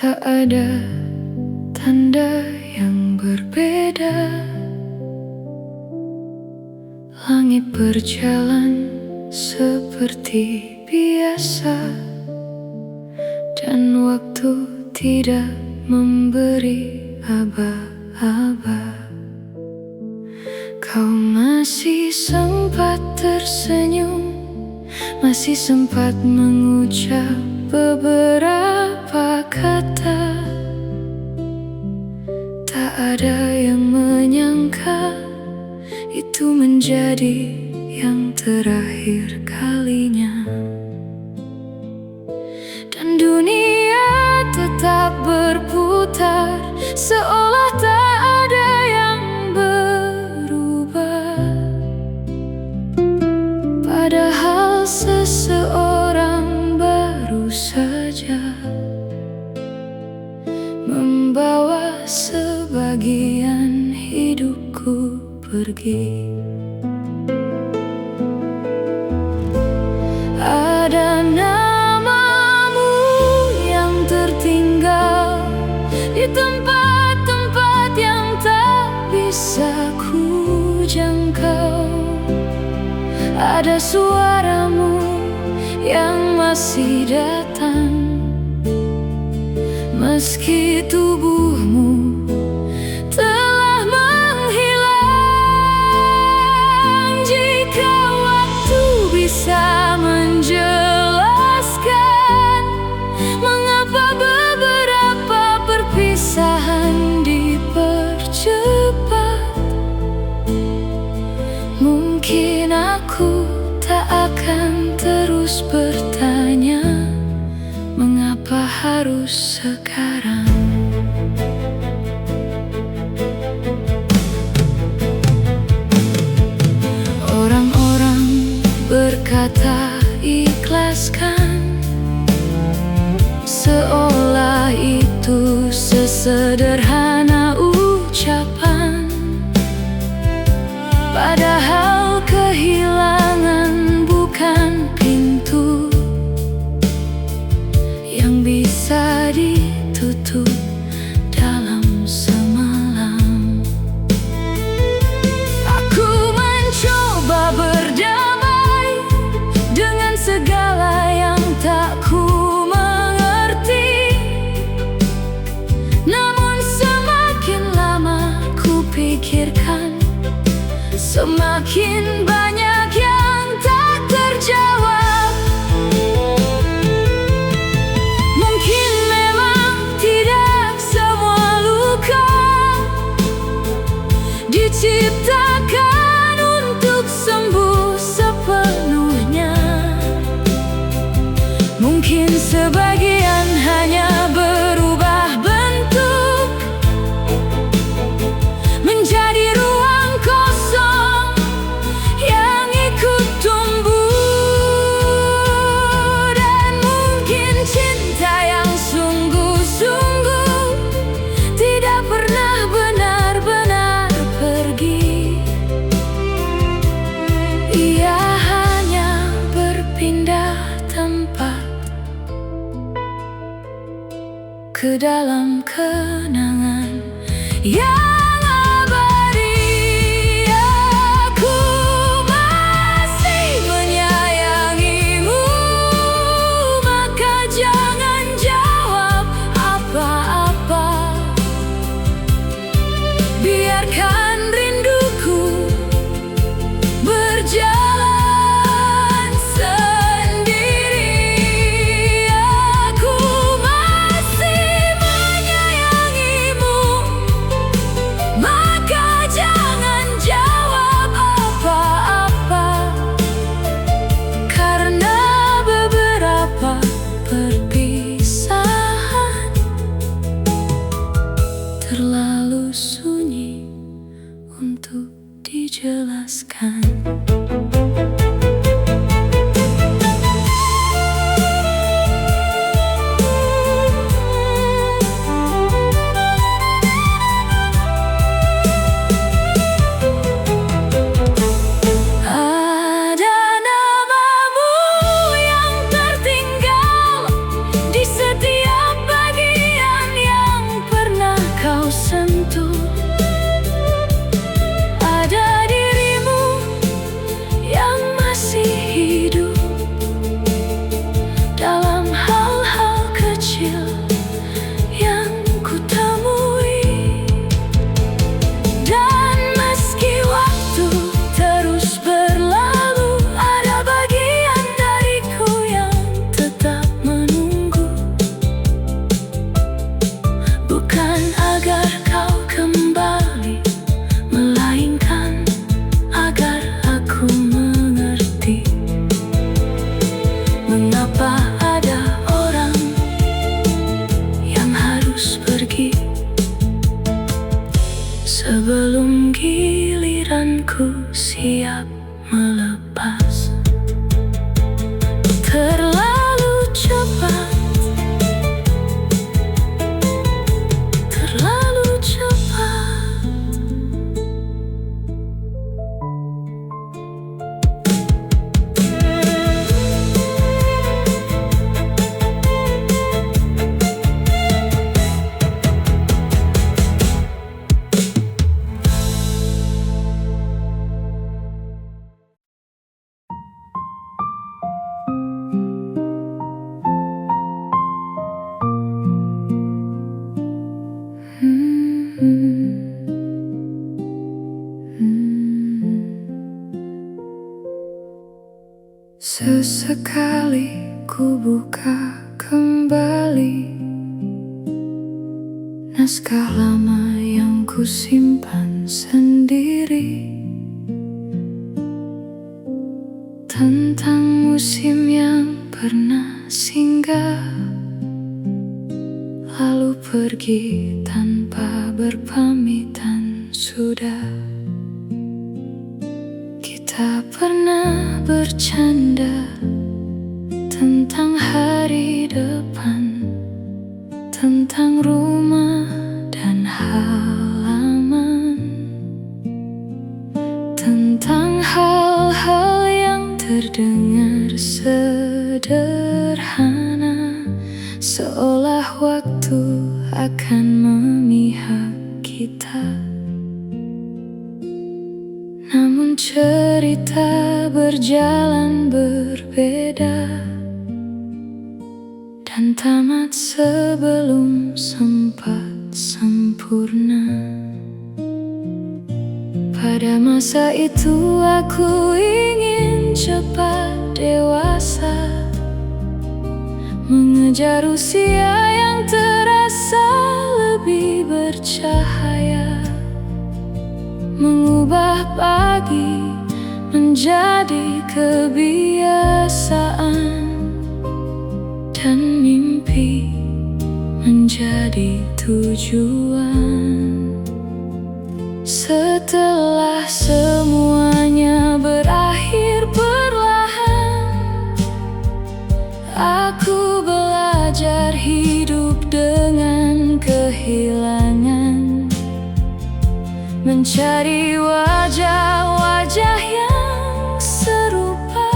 Tak ada tanda yang berbeda. Langit berjalan seperti biasa, dan waktu tidak memberi aba-aba. Kau masih sempat tersenyum, masih sempat mengucap beberapa kata. Tak ada yang menyangka itu menjadi yang terakhir kalinya. Dan dunia tetap berputar, seolah tak ada yang berubah. Padahal seseorang baru saja membawa sebagian hidupku pergi. Ada namamu yang tertinggal di tempat-tempat yang tak bisa ku jangkau. Ada suaramu yang masih datang, meski tubuhmu telah menghilang. Jika waktu bisa menjelaskan mengapa beberapa perpisahan dipercepat, mungkin aku tak akan terus bertanya mengapa harus sekarang. Orang-orang berkata ikhlaskan, seolah itu sesederhana ucapan. Padahal kehilangan bukan pintu yang bisa ditutup dalam semalam. Aku mencoba berdamai dengan segala yang tak ku mengerti, namun semakin lama ku pikirkan, semakin banyak yang tak terjawab. Mungkin memang tidak semua luka diciptakan untuk sembuh sepenuhnya. Mungkin sebagian hanya berubah bentuk menjadi ruang kosong yang ikut tumbuh. Dan mungkin cinta yang sungguh-sungguh tidak pernah benar-benar pergi. Ia hanya berpindah tempat ke dalam kenangan yang abadi. Aku masih menyayangimu, maka jangan jawab apa-apa. Biarkan rinduku berjalan sendiri. Aku masih menyayangimu, naskah lama yang kusimpan sendiri, tentang musim yang pernah singgah lalu pergi tanpa berpamitan sudah. Kita pernah bercanda tentang hari depan, tentang rumah dan halaman, tentang hal-hal yang terdengar sederhana, seolah waktu akan memihak kita. Namun cerita berjalan berbeda dan tamat sebelum sempat sempurna. Pada masa itu aku ingin cepat dewasa, mengejar usia yang terasa lebih bercahaya, mengubah pagi menjadi kebiasaan, dan mimpi menjadi tujuan. Setelah semuanya berakhir perlahan, aku belajar hidup dengan kehilangan, mencari wajah-wajah yang serupa,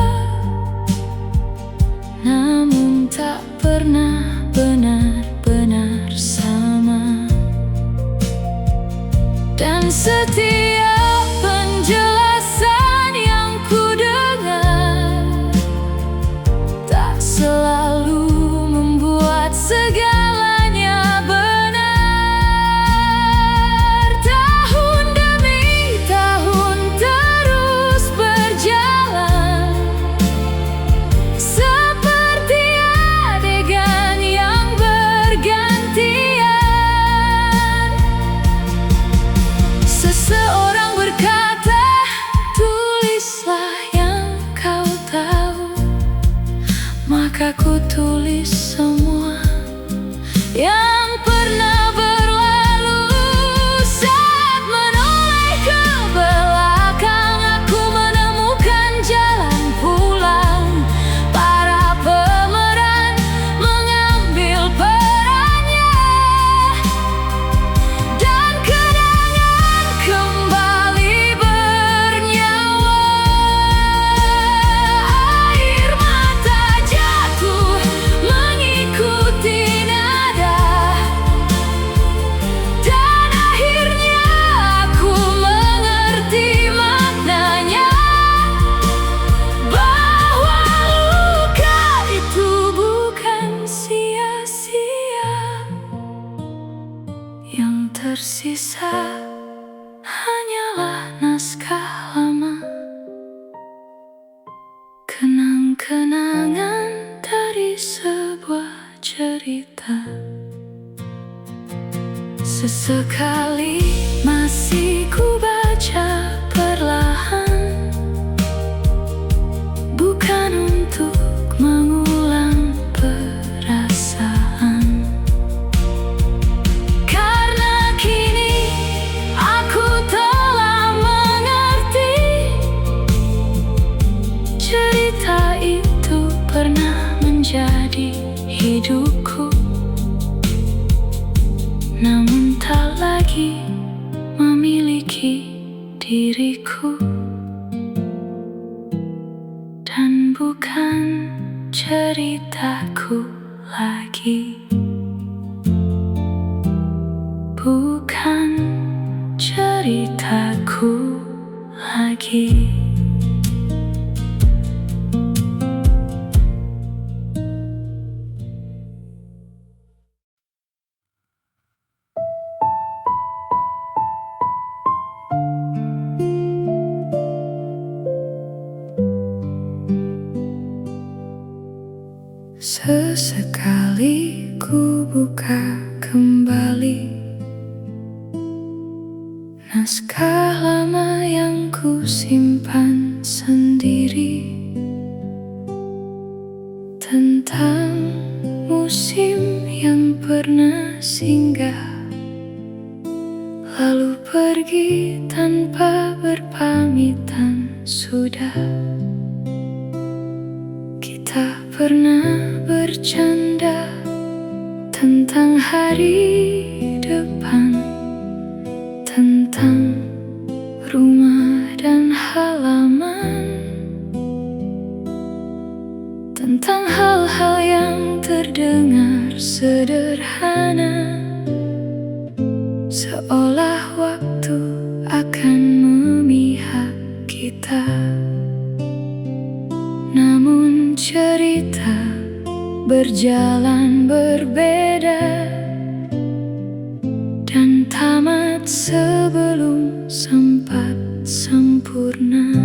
namun tak pernah benar-benar sama. Dan setiap penjelasan yang ku dengar tak selalu membuat segalanya benar. Tahun demi tahun terus berjalan, seperti adegan yang bergantian. Seseorang berkata, tulislah yang kau tahu. Maka ku tulis semua yang pernah berlalu. Saat menoleh ke belakang, aku menemukan jalan pulang. Para pemeran mengambil perannya, dan kenangan kembali bernyawa. Air mata jatuh mengikuti nada, dan akhirnya aku mengerti maknanya, bahwa luka itu bukan sia-sia. Yang tersisa hanyalah naskah lama, kenang-kenangan dari sebuah cerita. Sesekali masih ku baca perlahan, bukan untuk mengulang perasaan, karena kini aku telah mengerti cerita itu pernah menjadi hidupku, namun tak lagi memiliki diriku. Dan bukan ceritaku lagi, bukan ceritaku lagi. Sesekali ku buka kembali musim yang pernah singgah, lalu pergi tanpa berpamitan sudah. Kita pernah bercanda tentang hari depan, tentang rumah dan halaman, tentang hal-hal yang terdengar sederhana, seolah waktu akan memihak kita. Namun cerita berjalan berbeda dan tamat sebelum sempat sempurna.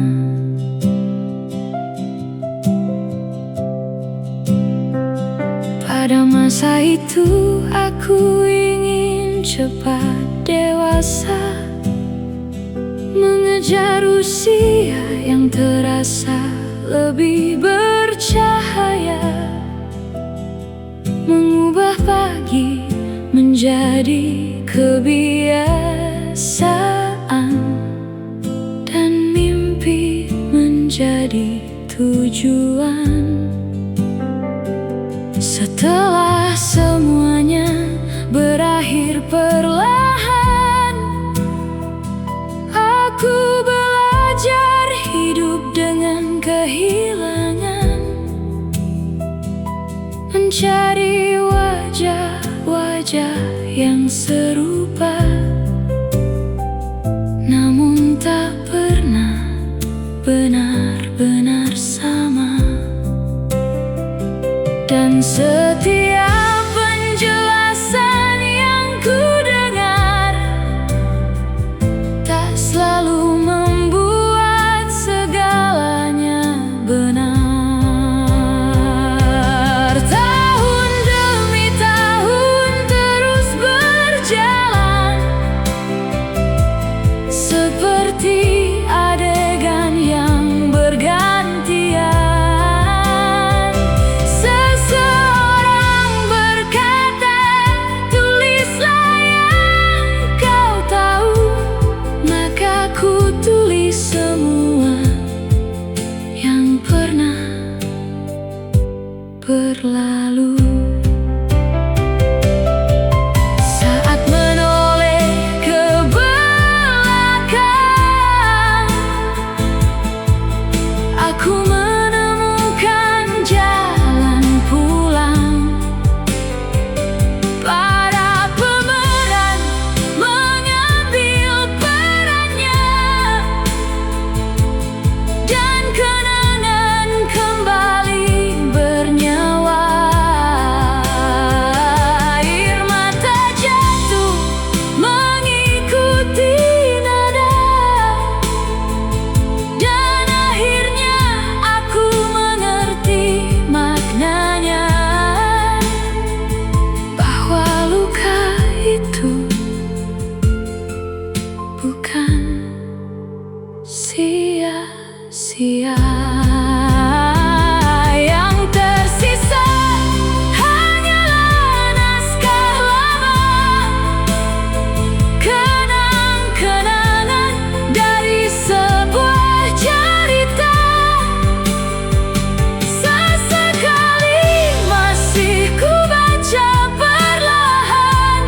Pada masa itu aku ingin cepat dewasa, mengejar usia yang terasa lebih bercahaya, mengubah pagi menjadi kebiasaan, dan mimpi menjadi tujuan. Setelah semuanya berakhir perlahan, aku belajar hidup dengan kehilangan, mencari wajah-wajah yang serupa, namun tak pernah benar-benar sama. Dan setiap penjelasan yang ku dengar tak selalu membuat segalanya benar. Tahun demi tahun terus berjalan, seperti adegan yang bergantian. Ku tulis semua yang pernah berlalu. Saat menoleh ke belakang, aku menemukan jalan pulang. Para pemeran mengambil perannya, dan kenangan kembali bernyawa. Air mata jatuh mengikuti nada, dan akhirnya aku mengerti maknanya, bahwa luka itu bukan sia-sia. Yang tersisa hanyalah naskah lama, kenang-kenangan dari sebuah cerita. Sesekali masih ku baca perlahan,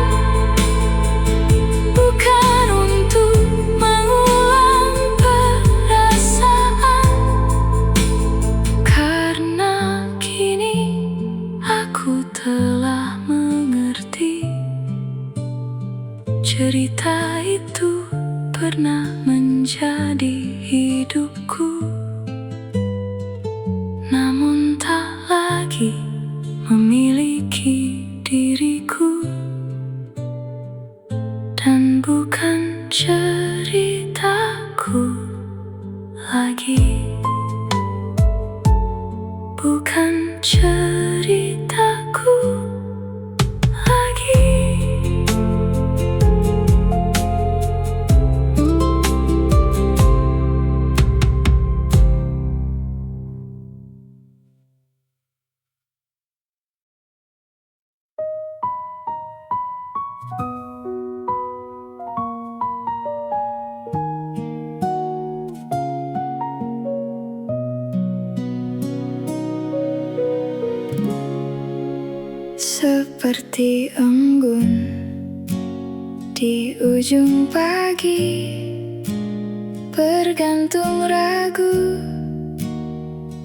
bukan untuk mengulang perasaan, karena kini aku telah mengerti cerita itu pernah menjadi hidupku, namun tak lagi memiliki diriku, dan bukan ceritaku lagi, bukan ceritaku lagi. Seperti embun di ujung pagi, bergantung ragu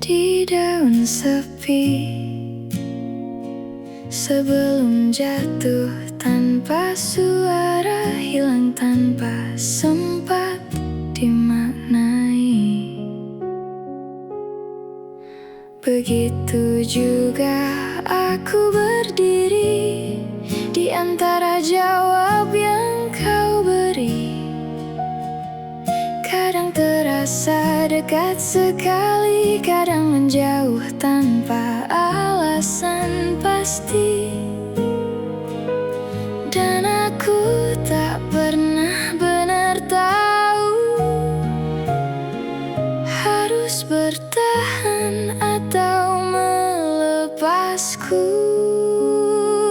di daun sepi. Sebelum jatuh tanpa suara, hilang tanpa sempat dimaknai. Begitu juga aku berdiri di antara jawab yang kau beri. Kadang terasa dekat sekali, kadang menjauh tanpa alasan pasti. Dan aku tak pernah benar tahu harus bertahan atau melepasku.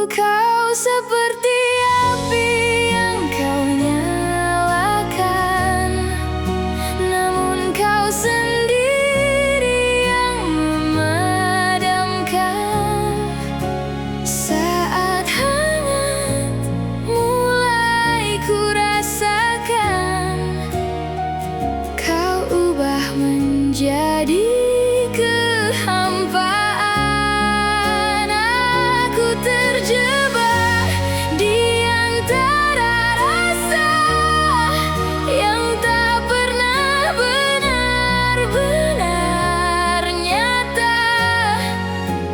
Kau seperti api yang kau nyalakan, namun kau sendiri yang memadamkan. Saat hangat mulai ku rasakan, kau ubah menjadi kehampaan. Aku terjebak di antara rasa yang tak pernah benar-benar nyata.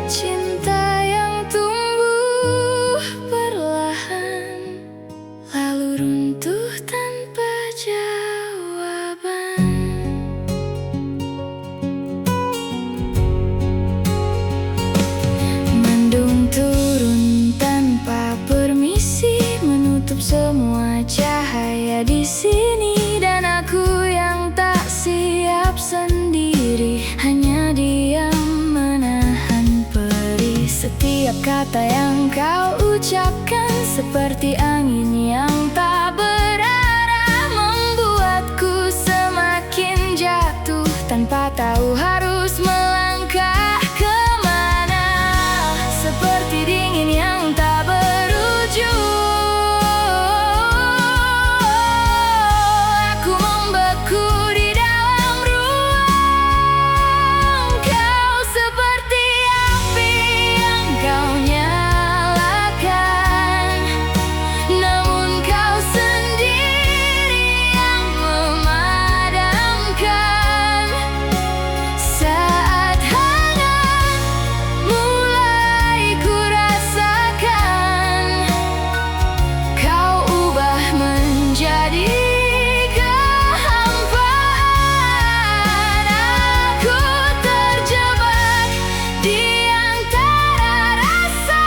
Cinta yang tumbuh perlahan, lalu runtuh tanpa jawaban. Mendung turun tanpa permisi, menutup semua cahaya di sini. Dan aku yang tak siap sendiri, hanya diam menahan perih. Setiap kata yang kau ucapkan seperti angin yang tak berarah, membuatku semakin jatuh tanpa tahu harus melangkah kemana. Seperti dingin yang tak berujung, aku membeku di dalam ruang. Kau seperti api yang kau nyalakan, namun kau sendiri yang memadamkan. Saat hangat mulai ku rasakan, kau ubah menjadi kehampaan. Aku terjebak di antara rasa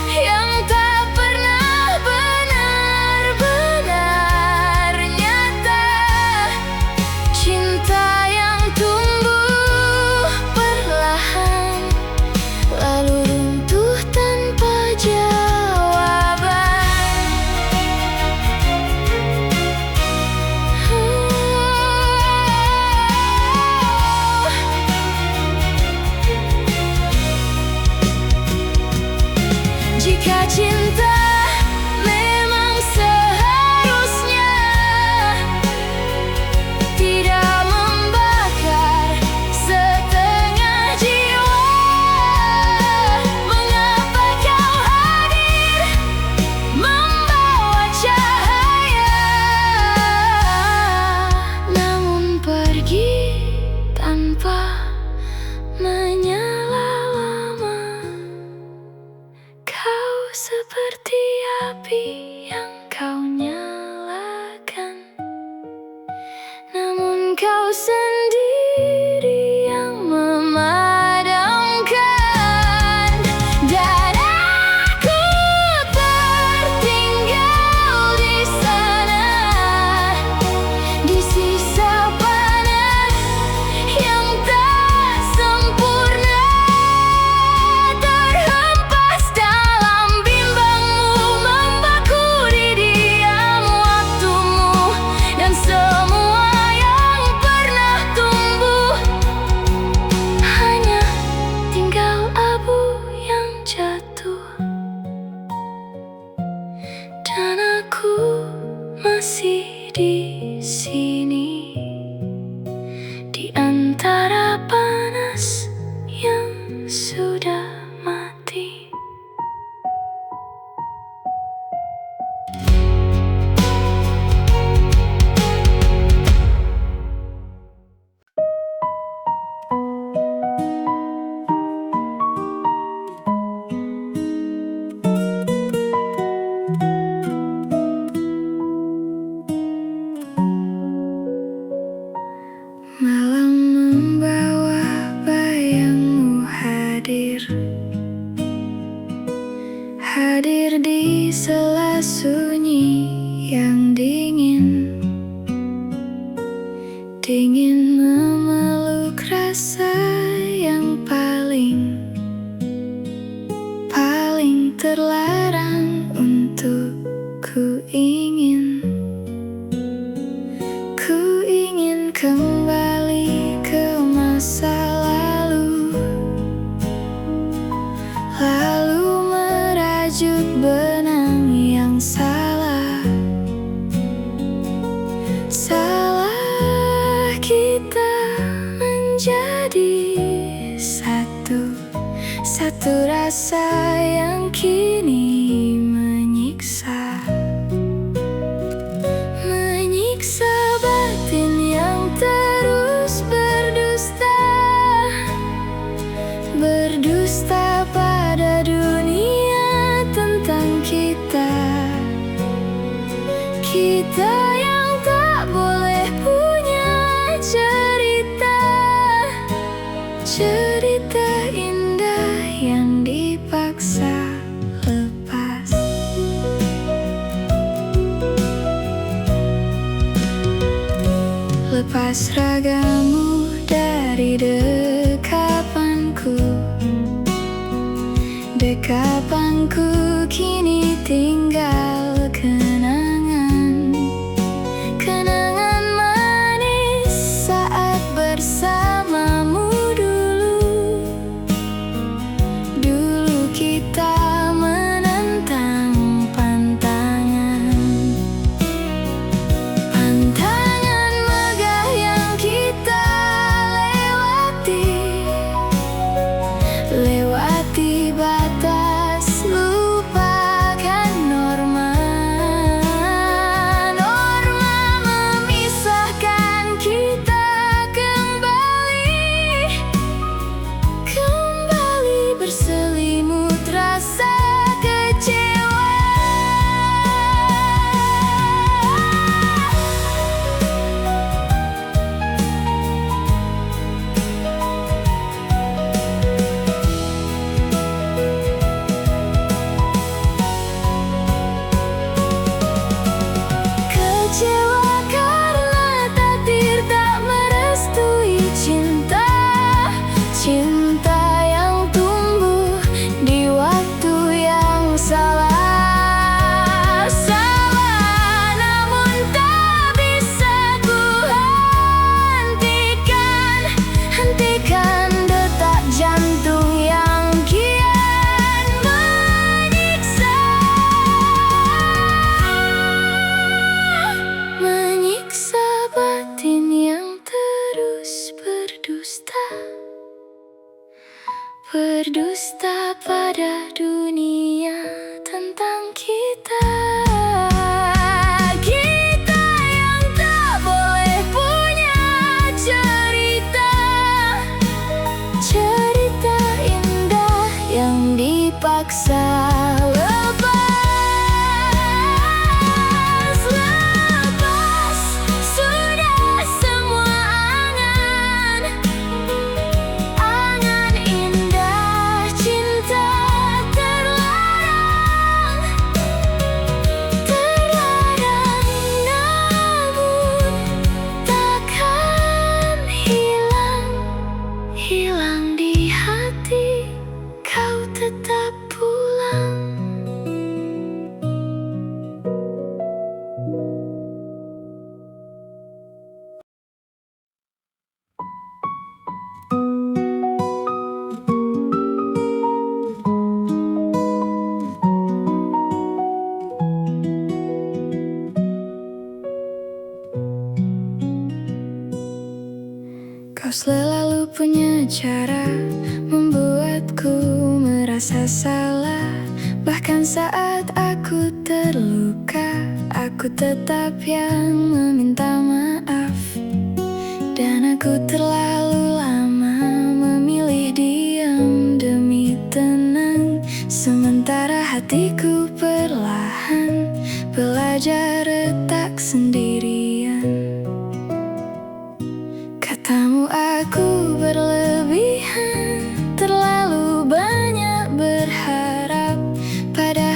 yang tak pernah benar-benar nyata. Cinta yang tumbuh perlahan, lalu runtuh tanpa jawaban. Jika cinta memang seharusnya tidak membakar setengah jiwa, mengapa kau hadir membawa cahaya, namun pergi tanpa menyala lama. Kau seperti api yang kau nyalakan, namun kau sendiri yang memadamkan. Dan aku tertinggal di sana, di sisa panas yang tak sempurna, terhempas dalam bimbangmu. hadir di sela sunyi yang dingin, dingin memeluk rasa yang paling terlarang untuk ku ingin kembali ke masa lalu, lalu merajut benang yang salah kita menjadi satu rasa yang kini menyiksa batin yang terus berdusta pada dunia tentang kita yang tak boleh punya cerita indah yang dipaksa lepas ragamu dari dekapanku kini tinggal kenangan manis saat bersamamu dulu kita menentang pantangan megah yang kita lewati batas, lupakan norma memisahkan kita kembali berselimut rasa kecewa. Kecewa karena takdir tak merestui cinta yang tumbuh di waktu yang salah namun tak bisa ku hentikan detak jantung yang kian menyiksa batin yang terus berdusta pada dunia tentang kita yang tak boleh punya cerita indah yang dipaksa lepas sudah semua angan indah cinta terlarang namun takkan hilang di hati, kau tetap pulang. Kau selalu punya cara membuatku merasa salah. Bahkan saat aku terluka, aku tetap yang meminta maaf. Dan aku terlalu lama memilih diam demi tenang, sementara hatiku perlahan belajar retak sendirian. Katamu aku berlebihan, terlalu banyak berharap pada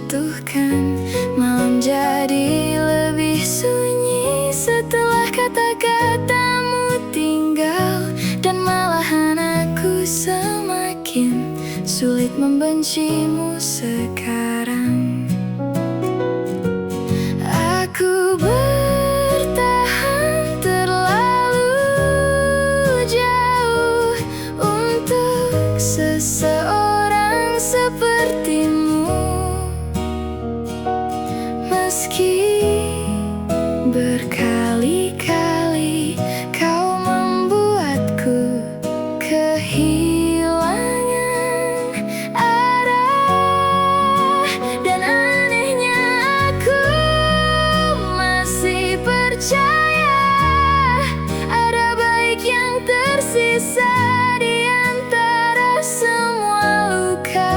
jatuhkan. Malam jadi lebih sunyi setelah kata-katamu tinggal, dan malahan aku semakin sulit membencimu sekarang. Aku bertahan terlalu jauh untuk seseorang sepertimu, meski berkali-kali kau membuatku kehilangan arah. Dan anehnya aku masih percaya ada baik yang tersisa di antara semua luka.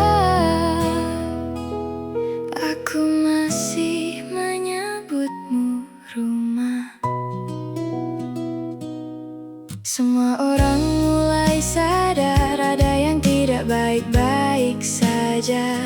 Aku masih menyebutmu rumah. Semua orang mulai sadar ada yang tidak baik-baik saja,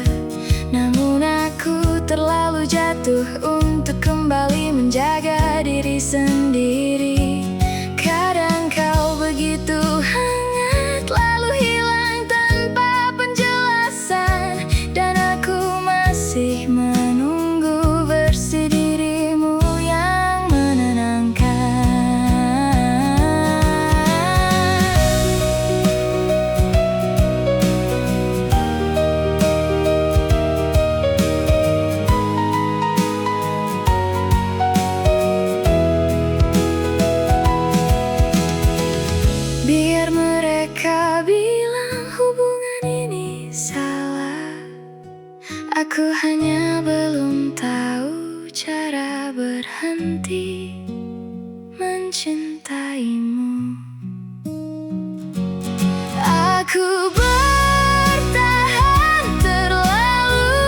namun aku terlalu jatuh untuk kembali menjaga diri sendiri. Kadang kau begitu hangat lalu hilang tanpa penjelasan, dan aku masih menunggu versi dirimu yang menenangkan. Biar mereka bilang hubungan ini salah, aku hanya belum tahu cara berhenti mencintaimu. Aku bertahan terlalu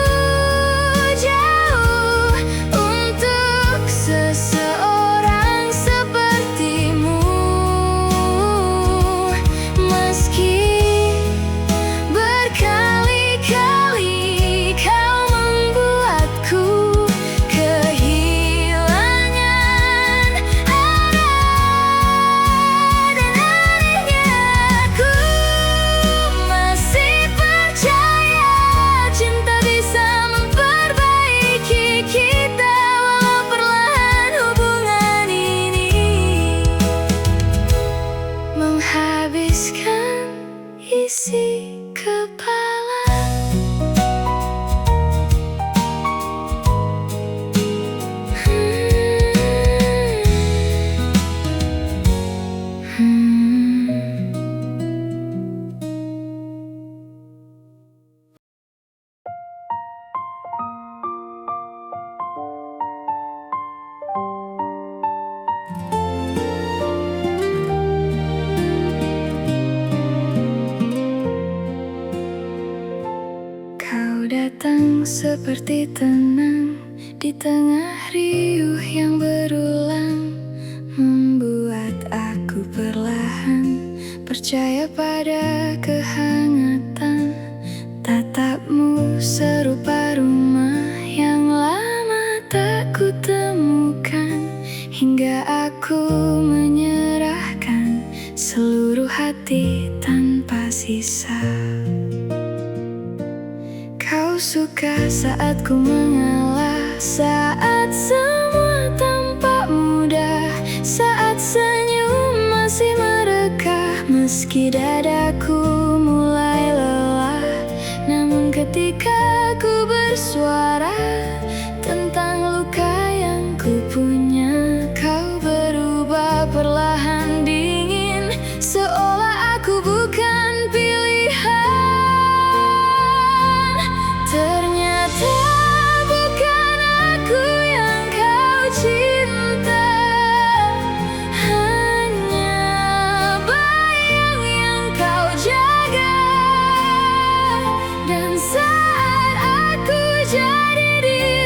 jauh untuk seseorang sepertimu, meski berkali-kali kau membuatku kehilangan arah. Dan anehnya aku masih percaya cinta bisa memperbaiki kita, walau perlahan hubungan ini menghabiskan isi kepala. Kau datang seperti tenang di tengah riuh yang berulang, membuat aku perlahan percaya pada kehangatan. Tatapmu serupa rumah yang lama tak kutemukan, hingga aku menyerahkan seluruh hati tanpa sisa. Kau suka saat ku mengalah, saat semua tampak mudah, saat senyum masih merekah, meski dadaku mulai lelah. Namun ketika ku bersuara tentang luka yang ku punya, kau berubah perlahan dingin, seolah aku bukan pilihan. Ternyata bukan aku yang kau cinta, hanya bayang yang kau jaga. Dan saat aku jadi diri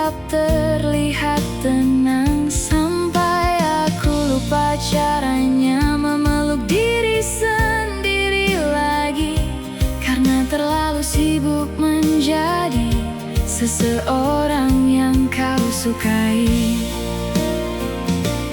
tetap terlihat tenang, sampai aku lupa caranya memeluk diri sendiri lagi, karena terlalu sibuk menjadi seseorang yang kau sukai.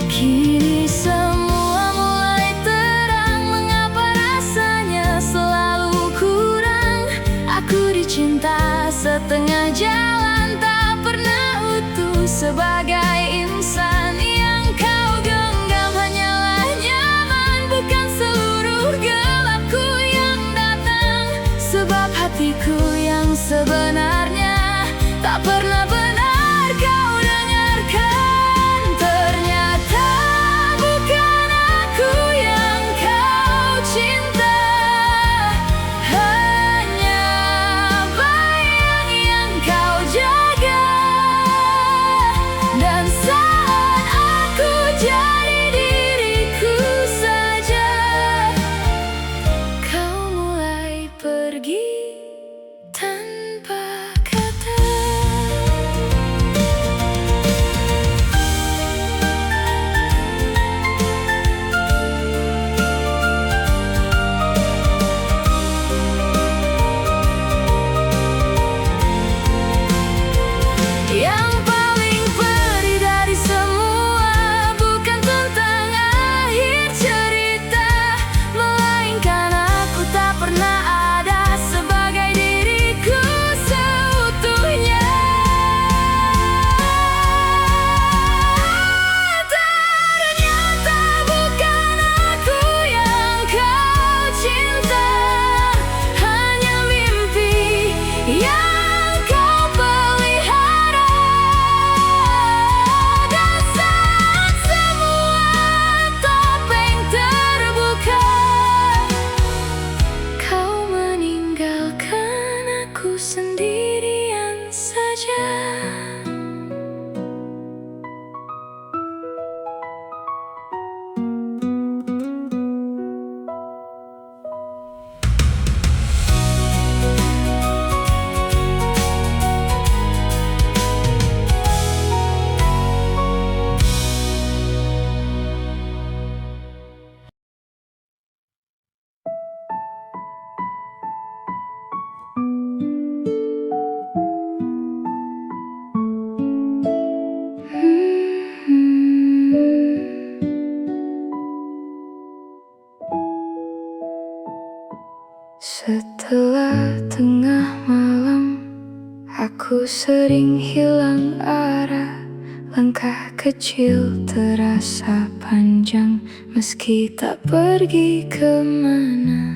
Kini semua mulai terang, mengapa rasanya selalu kurang. Aku dicinta setengah jalan, tak pernah utuh sebagai insan. Yang kau genggam hanyalah nyaman, bukan seluruh gelapku yang datang. Sebab hatiku yang sebenarnya tak pernah benar kau dengarkan. Ternyata bukan aku yang kau cinta, hanya bayang yang kau jaga. Dan saat aku jadi diriku saja, kau mulai pergi tanpa kata. Yang paling perih dari semua bukan tentang akhir cerita, melainkan aku tak pernah ada sebagai diriku seutuhnya. Ternyata bukan aku yang kau cinta, hanya mimpi yang kau pelihara. Dan saat semua topeng terbuka, kau meninggalkan aku sendirian saja. Setelah tengah malam, aku sering hilang arah. Langkah kecil terasa panjang, meski tak pergi kemana-mana.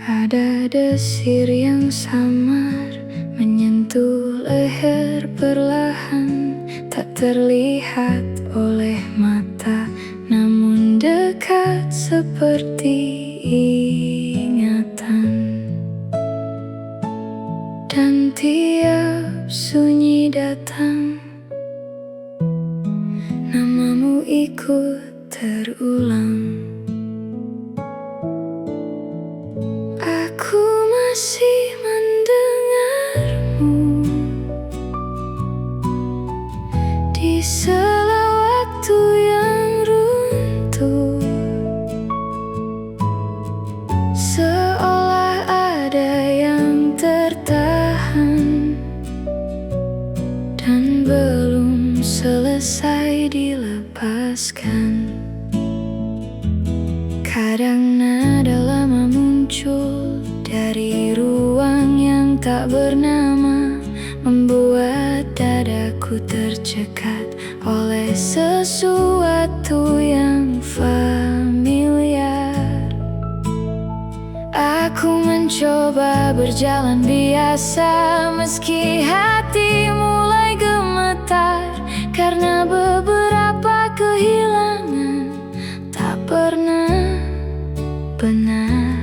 Ada desir yang samar menyentuh leher perlahan, tak terlihat oleh mata, namun dekat seperti ingatan. Dan tiap sunyi datang, namamu ikut terulang. Aku masih mendengarmu di sela waktu yang runtuh, seolah ada yang tertahan dan belum selesai dilepaskan. Kadang nada lama muncul dari ruang yang tak bernama, membuat dadaku tercekat oleh sesuatu yang familiar. Aku mencoba berjalan biasa, meski hati mulai gemetar, karena beberapa kehilangan tak pernah benar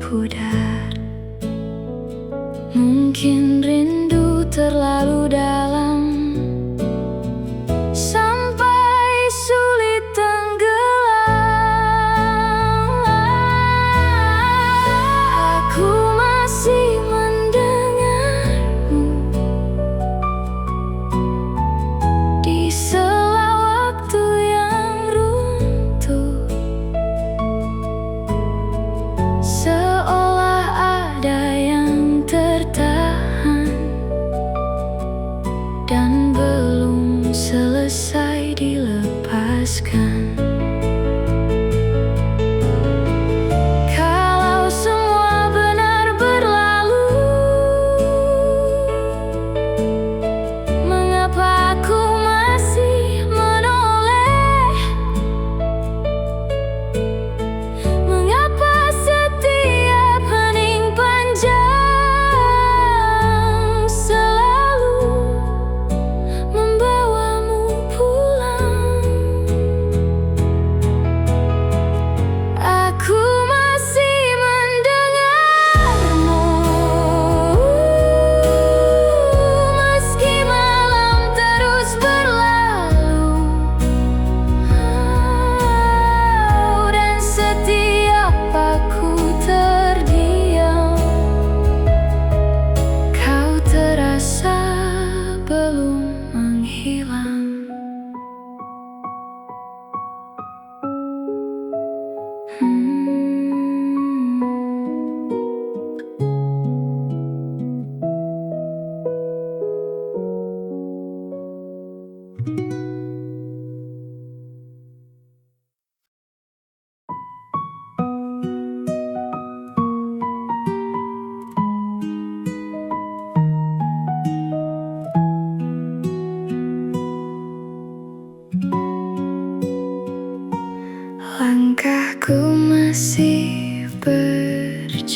pudar. Mungkin rindu terlalu dalam sampai sulit tenggelam. Aku masih mendengar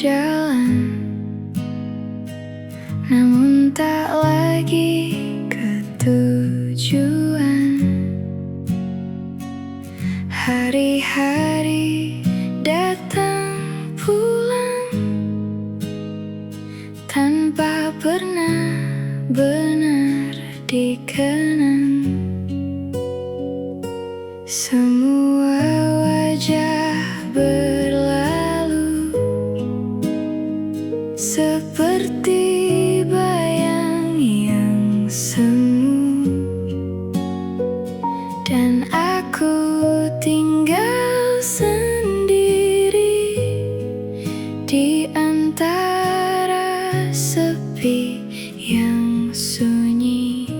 berjalan, namun tak lagi ke tujuan. Hari-hari datang pulang tanpa pernah benar dikenang. Semua wajah berlalu seperti bayang yang semu, dan aku tinggal sendiri di antara sepi yang sunyi.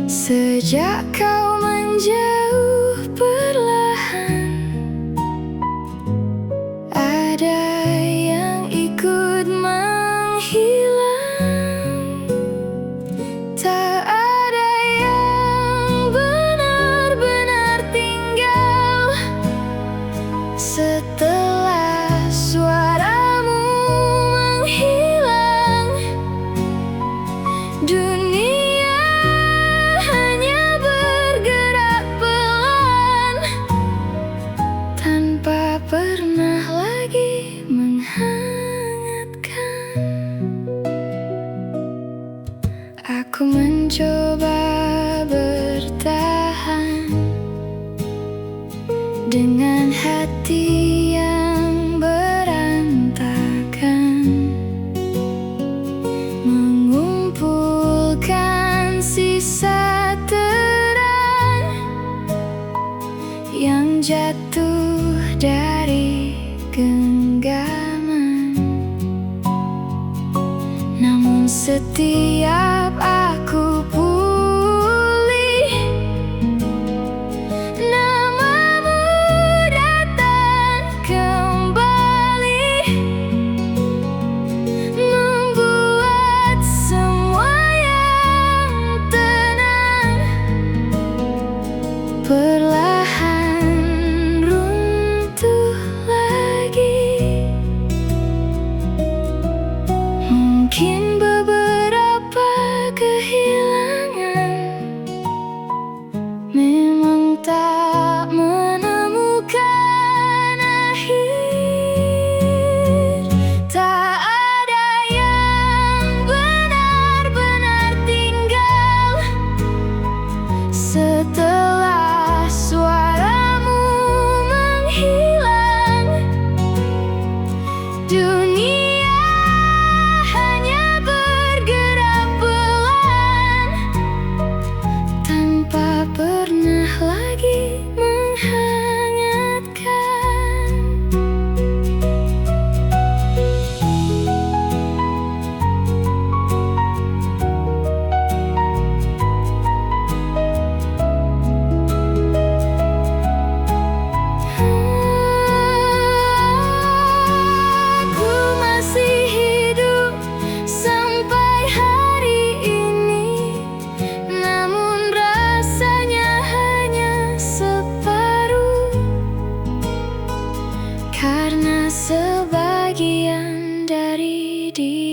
Sejak kau menjauh perlahan, ada yang ikut menghilang. Tak ada yang benar-benar tinggal setelah suaramu menghilang. Dunia hanya bergerak pelan tanpa pernah lagi menghangatkan. Aku mencoba bertahan dengan hati yang berantakan, mengumpulkan sisa terang yang jatuh dari genggaman. Namun setiap aku pulih, namamu datang kembali, membuat semua yang tenang perlahan runtuh lagi. Mungkin beberapa kehilangan memang tak menemukan akhir. Tak ada yang benar-benar tinggal setelah suaramu menghilang. Dunia hanya bergerak pelan tanpa pernah lagi menghangatkan. Aku masih hidup sampai hari ini, namun rasanya hanya separuh, karena sebagian dari dia